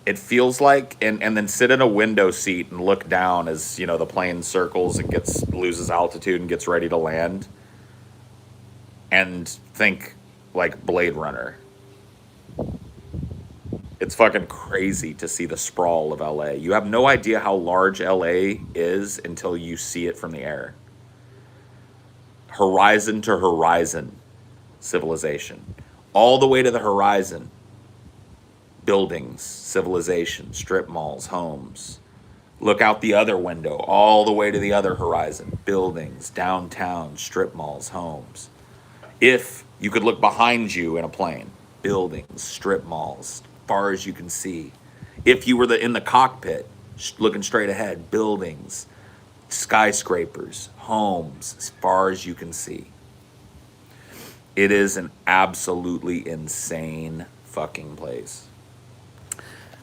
It feels like, and then sit in a window seat and look down as, you know, the plane circles and loses altitude and gets ready to land. And think like Blade Runner. It's fucking crazy to see the sprawl of LA. You have no idea how large LA is until you see it from the air. Horizon to horizon civilization. All the way to the horizon, buildings, civilization, strip malls, homes. Look out the other window, all the way to the other horizon, buildings, downtown, strip malls, homes. If you could look behind you in a plane, buildings, strip malls, far as you can see. If you were in the cockpit, looking straight ahead, buildings, skyscrapers, homes, as far as you can see. It is an absolutely insane fucking place.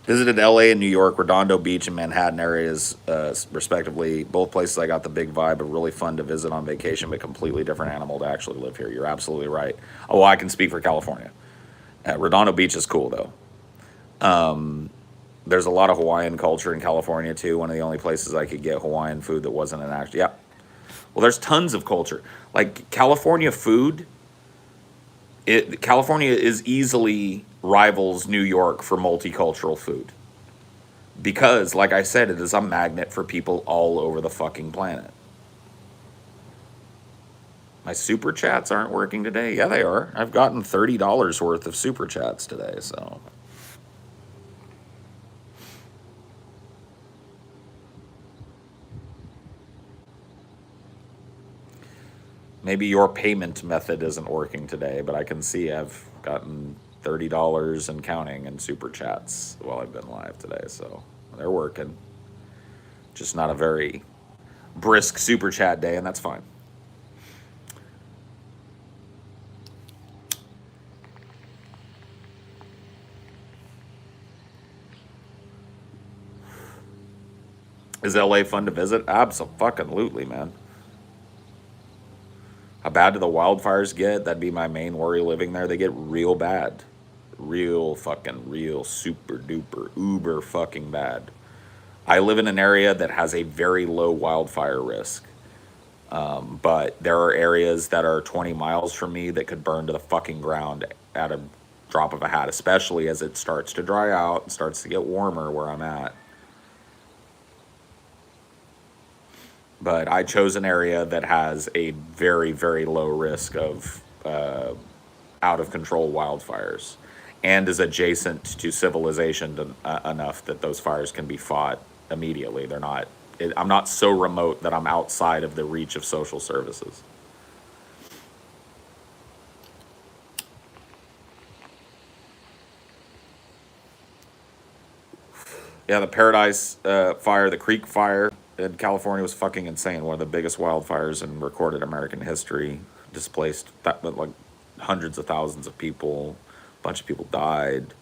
Visited LA and New York, Redondo Beach and Manhattan areas, respectively. Both places I got the big vibe of really fun to visit on vacation, but completely different animal to actually live here. You're absolutely right. Oh, well, I can speak for California. Redondo Beach is cool, though. There's a lot of Hawaiian culture in California, too. One of the only places I could get Hawaiian food that wasn't an actual. Yeah. Well, there's tons of culture. Like, California food, California is easily rivals New York for multicultural food. Because, like I said, it is a magnet for people all over the fucking planet. My super chats aren't working today. Yeah, they are. I've gotten $30 worth of super chats today, so. Maybe your payment method isn't working today, but I can see I've gotten $30 and counting in super chats while I've been live today, so they're working. Just not a very brisk super chat day, and that's fine. Is LA fun to visit? Absolutely, man. How bad do the wildfires get? That'd be my main worry living there. They get real bad. Real super duper uber fucking bad. I live in an area that has a very low wildfire risk. But there are areas that are 20 miles from me that could burn to the fucking ground at a drop of a hat, especially as it starts to dry out and starts to get warmer where I'm at. But I chose an area that has a very, very low risk of out of control wildfires and is adjacent to civilization enough that those fires can be fought immediately. I'm not so remote that I'm outside of the reach of social services. Yeah, the Paradise fire, the Creek fire in California was fucking insane. One of the biggest wildfires in recorded American history. Displaced like hundreds of thousands of people. A bunch of people died.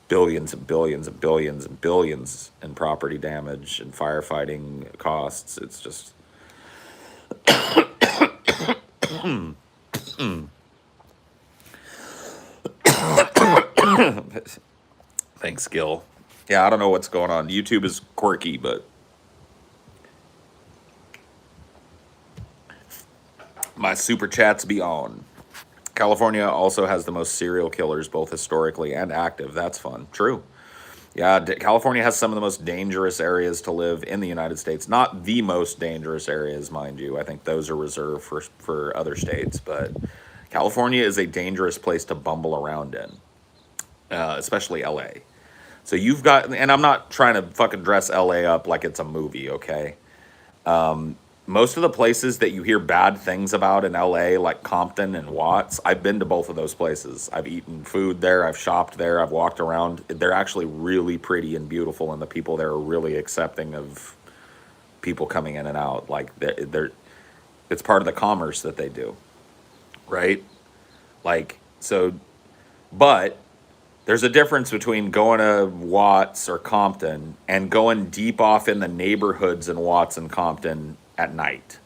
Billions and billions and billions and billions in property damage and firefighting costs. It's just. Thanks, Gil. Yeah, I don't know what's going on. YouTube is quirky, but my super chats be on. California also has the most serial killers, both historically and active. That's fun. True. Yeah, California has some of the most dangerous areas to live in the United States. Not the most dangerous areas, mind you. I think those are reserved for other states. But California is a dangerous place to bumble around in, especially LA. So you've got, and I'm not trying to fucking dress LA up like it's a movie, okay? Most of the places that you hear bad things about in LA, like Compton and Watts, I've been to both of those places. I've eaten food there, I've shopped there, I've walked around. They're actually really pretty and beautiful, and the people there are really accepting of people coming in and out. Like, it's part of the commerce that they do, right? Like, so, but there's a difference between going to Watts or Compton and going deep off in the neighborhoods in Watts and Compton at night,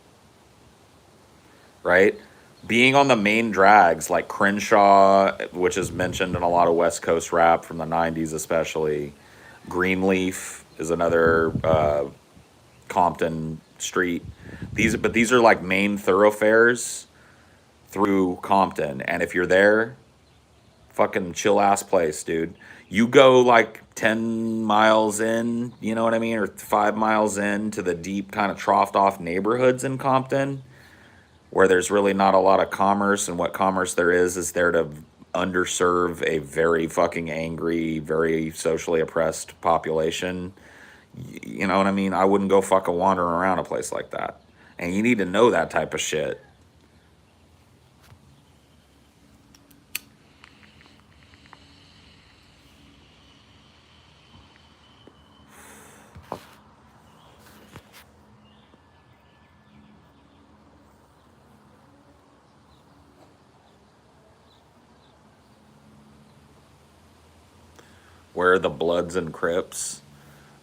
right? Being on the main drags like Crenshaw, which is mentioned in a lot of West Coast rap from the 90s especially. Greenleaf is another Compton street. These are like main thoroughfares through Compton. And if you're there, fucking chill ass place, dude. You go like 10 miles in, you know what I mean, or 5 miles in to the deep kind of troughed off neighborhoods in Compton, where there's really not a lot of commerce, and what commerce there is there to underserve a very fucking angry, very socially oppressed population. You know what I mean? I wouldn't go fucking wandering around a place like that. And you need to know that type of shit. Where are the Bloods and Crips?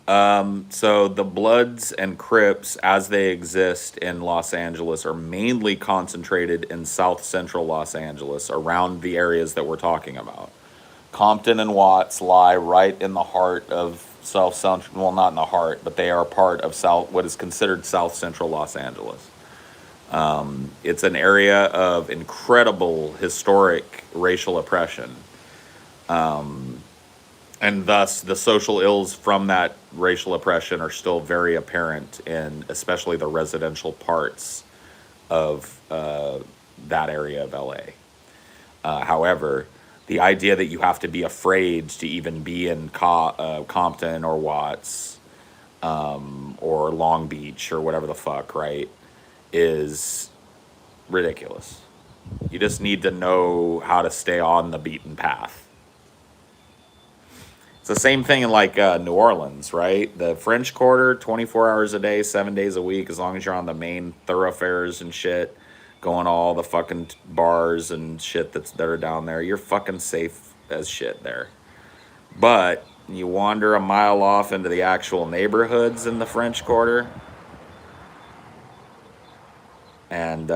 So the Bloods and Crips, as they exist in Los Angeles, are mainly concentrated in South Central Los Angeles, around the areas that we're talking about. Compton and Watts lie right in the heart of South Central. Well, not in the heart, but they are part of what is considered South Central Los Angeles. It's an area of incredible historic racial oppression. And thus, the social ills from that racial oppression are still very apparent in especially the residential parts of that area of LA. However, the idea that you have to be afraid to even be in Compton or Watts or Long Beach or whatever the fuck, right, is ridiculous. You just need to know how to stay on the beaten path. It's the same thing in like New Orleans, right? The French Quarter, 24 hours a day, 7 days a week, as long as you're on the main thoroughfares and shit, going to all the fucking bars and shit that are down there, you're fucking safe as shit there. But you wander a mile off into the actual neighborhoods in the French Quarter, and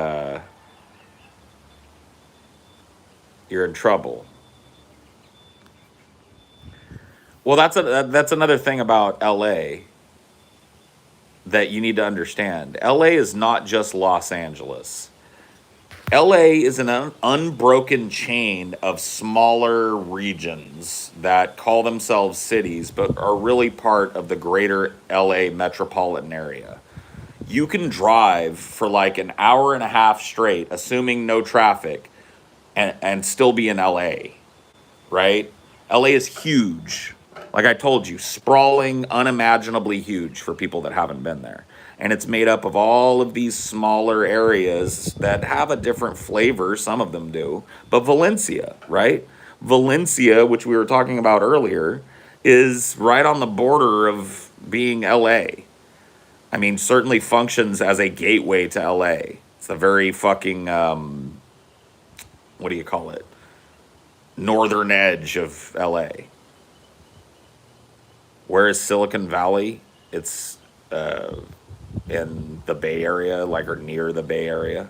you're in trouble. Well, that's another thing about LA that you need to understand. LA is not just Los Angeles. LA is an unbroken chain of smaller regions that call themselves cities, but are really part of the greater LA metropolitan area. You can drive for like an hour and a half straight, assuming no traffic, and still be in LA, right? LA is huge. Like I told you, sprawling, unimaginably huge for people that haven't been there. And it's made up of all of these smaller areas that have a different flavor. Some of them do. But Valencia, right? Valencia, which we were talking about earlier, is right on the border of being LA. I mean, certainly functions as a gateway to LA. It's a very fucking, what do you call it? Northern edge of LA. Where is Silicon Valley? It's in the Bay Area, like, or near the Bay Area.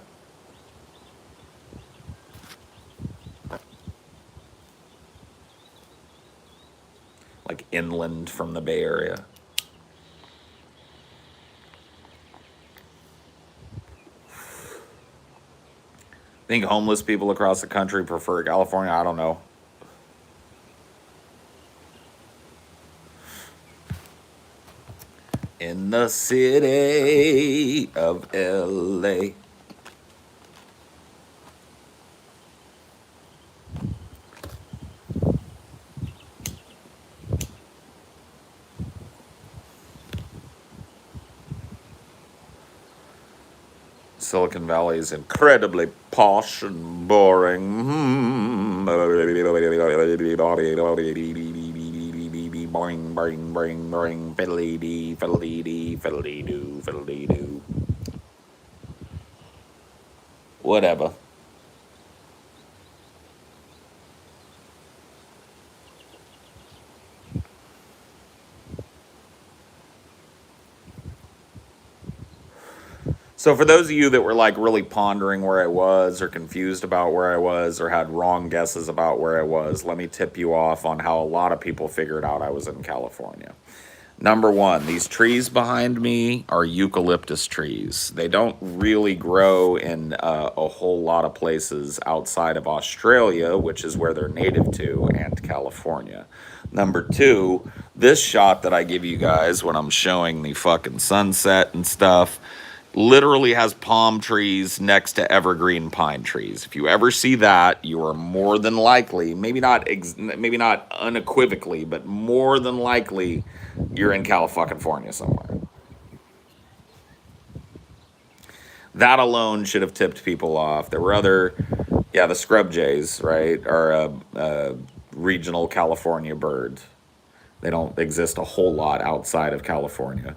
Like inland from the Bay Area. I think homeless people across the country prefer California. I don't know. In the city of LA. Silicon Valley is incredibly posh and boring. Boring, boring, boring, boring. Fiddly dee, fiddly dee, fiddly doo, fiddly doo. Whatever. So for those of you that were like really pondering where I was or confused about where I was or had wrong guesses about where I was, let me tip you off on how a lot of people figured out I was in California. Number one, these trees behind me are eucalyptus trees. They don't really grow in a whole lot of places outside of Australia, which is where they're native to, and California. Number two, this shot that I give you guys when I'm showing the fucking sunset and stuff literally has palm trees next to evergreen pine trees. If you ever see that, you are more than likely, maybe not unequivocally, but more than likely, you're in California somewhere. That alone should have tipped people off. There were other, yeah, the scrub jays, right, are a regional California bird. They don't exist a whole lot outside of California.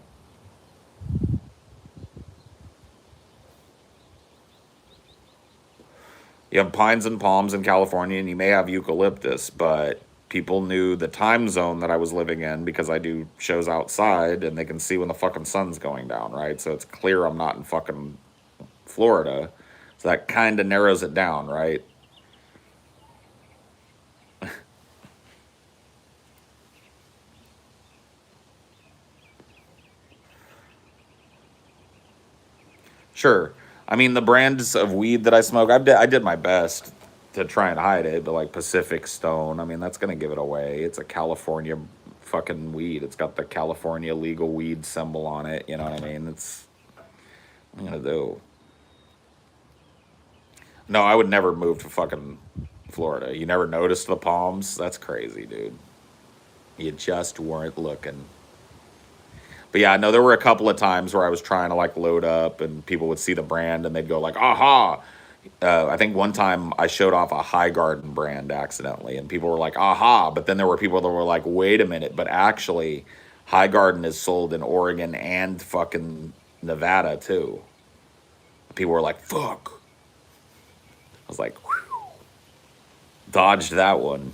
You have pines and palms in California, and you may have eucalyptus, but people knew the time zone that I was living in because I do shows outside, and they can see when the fucking sun's going down, right? So it's clear I'm not in fucking Florida. So that kind of narrows it down, right? Sure. I mean, the brands of weed that I smoke, I did my best to try and hide it, but like Pacific Stone, I mean, that's going to give it away. It's a California fucking weed. It's got the California legal weed symbol on it. You know what I mean? What am I going to do? No, I would never move to fucking Florida. You never noticed the palms? That's crazy, dude. You just weren't looking. But yeah, no, there were a couple of times where I was trying to like load up and people would see the brand and they'd go like, aha. I think one time I showed off a High Garden brand accidentally and people were like, aha. But then there were people that were like, wait a minute. But actually, High Garden is sold in Oregon and fucking Nevada too. People were like, fuck. I was like, whew, dodged that one.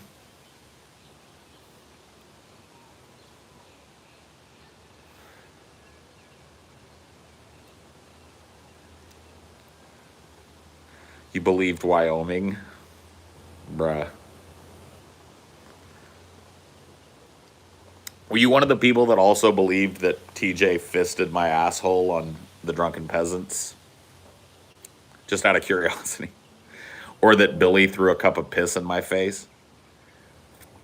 You believed Wyoming? Bruh. Were you one of the people that also believed that TJ fisted my asshole on the Drunken Peasants? Just out of curiosity. Or that Billy threw a cup of piss in my face?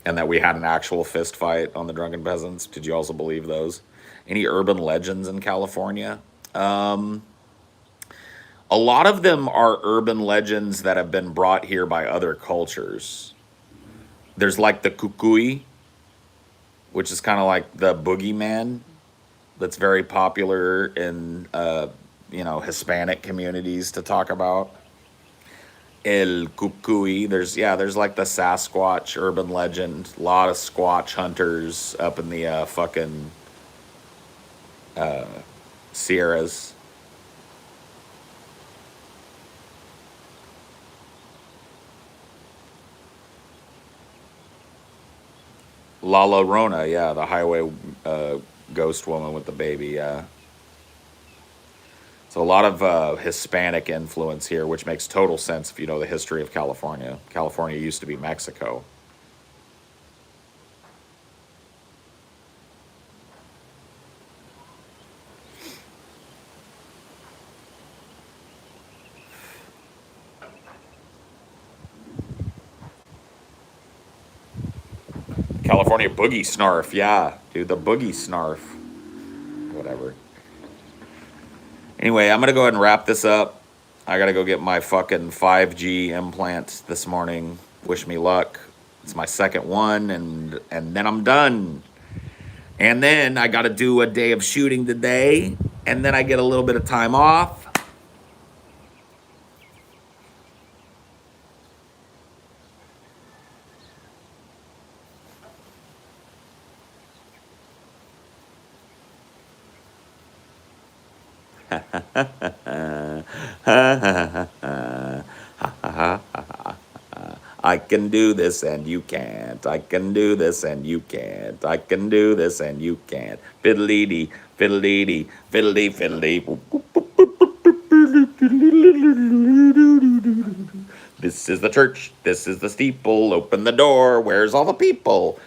And that we had an actual fist fight on the Drunken Peasants? Did you also believe those? Any urban legends in California? A lot of them are urban legends that have been brought here by other cultures. There's like the kukui, which is kind of like the boogeyman that's very popular in Hispanic communities to talk about. El Cucuy. There's like the Sasquatch urban legend. A lot of Squatch hunters up in the fucking Sierras. La Llorona, yeah, the highway ghost woman with the baby, yeah. So a lot of Hispanic influence here, which makes total sense if you know the history of California. California used to be Mexico. California boogie snarf, yeah, dude, the boogie snarf. Whatever. Anyway, I'm gonna go ahead and wrap this up. I gotta go get my fucking 5G implant this morning. Wish me luck. It's my second one, and then I'm done. And then I gotta do a day of shooting today, and then I get a little bit of time off. I can do this and you can't. I can do this and you can't. I can do this and you can't. Fiddly dee, fiddly dee, fiddly fiddly. This is the church. This is the steeple. Open the door. Where's all the people?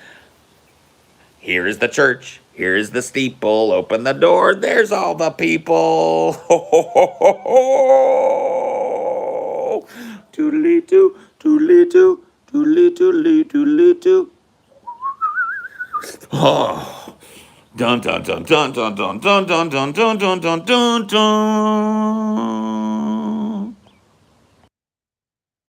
Here is the church. Here is the steeple. Open the door. There's all the people. Ho, ho, ho, ho, ho. Toodly doo, toodly doo, toodly toodly toodly doo. Oh. Dun dun dun dun dun dun dun dun dun dun dun dun dun dun.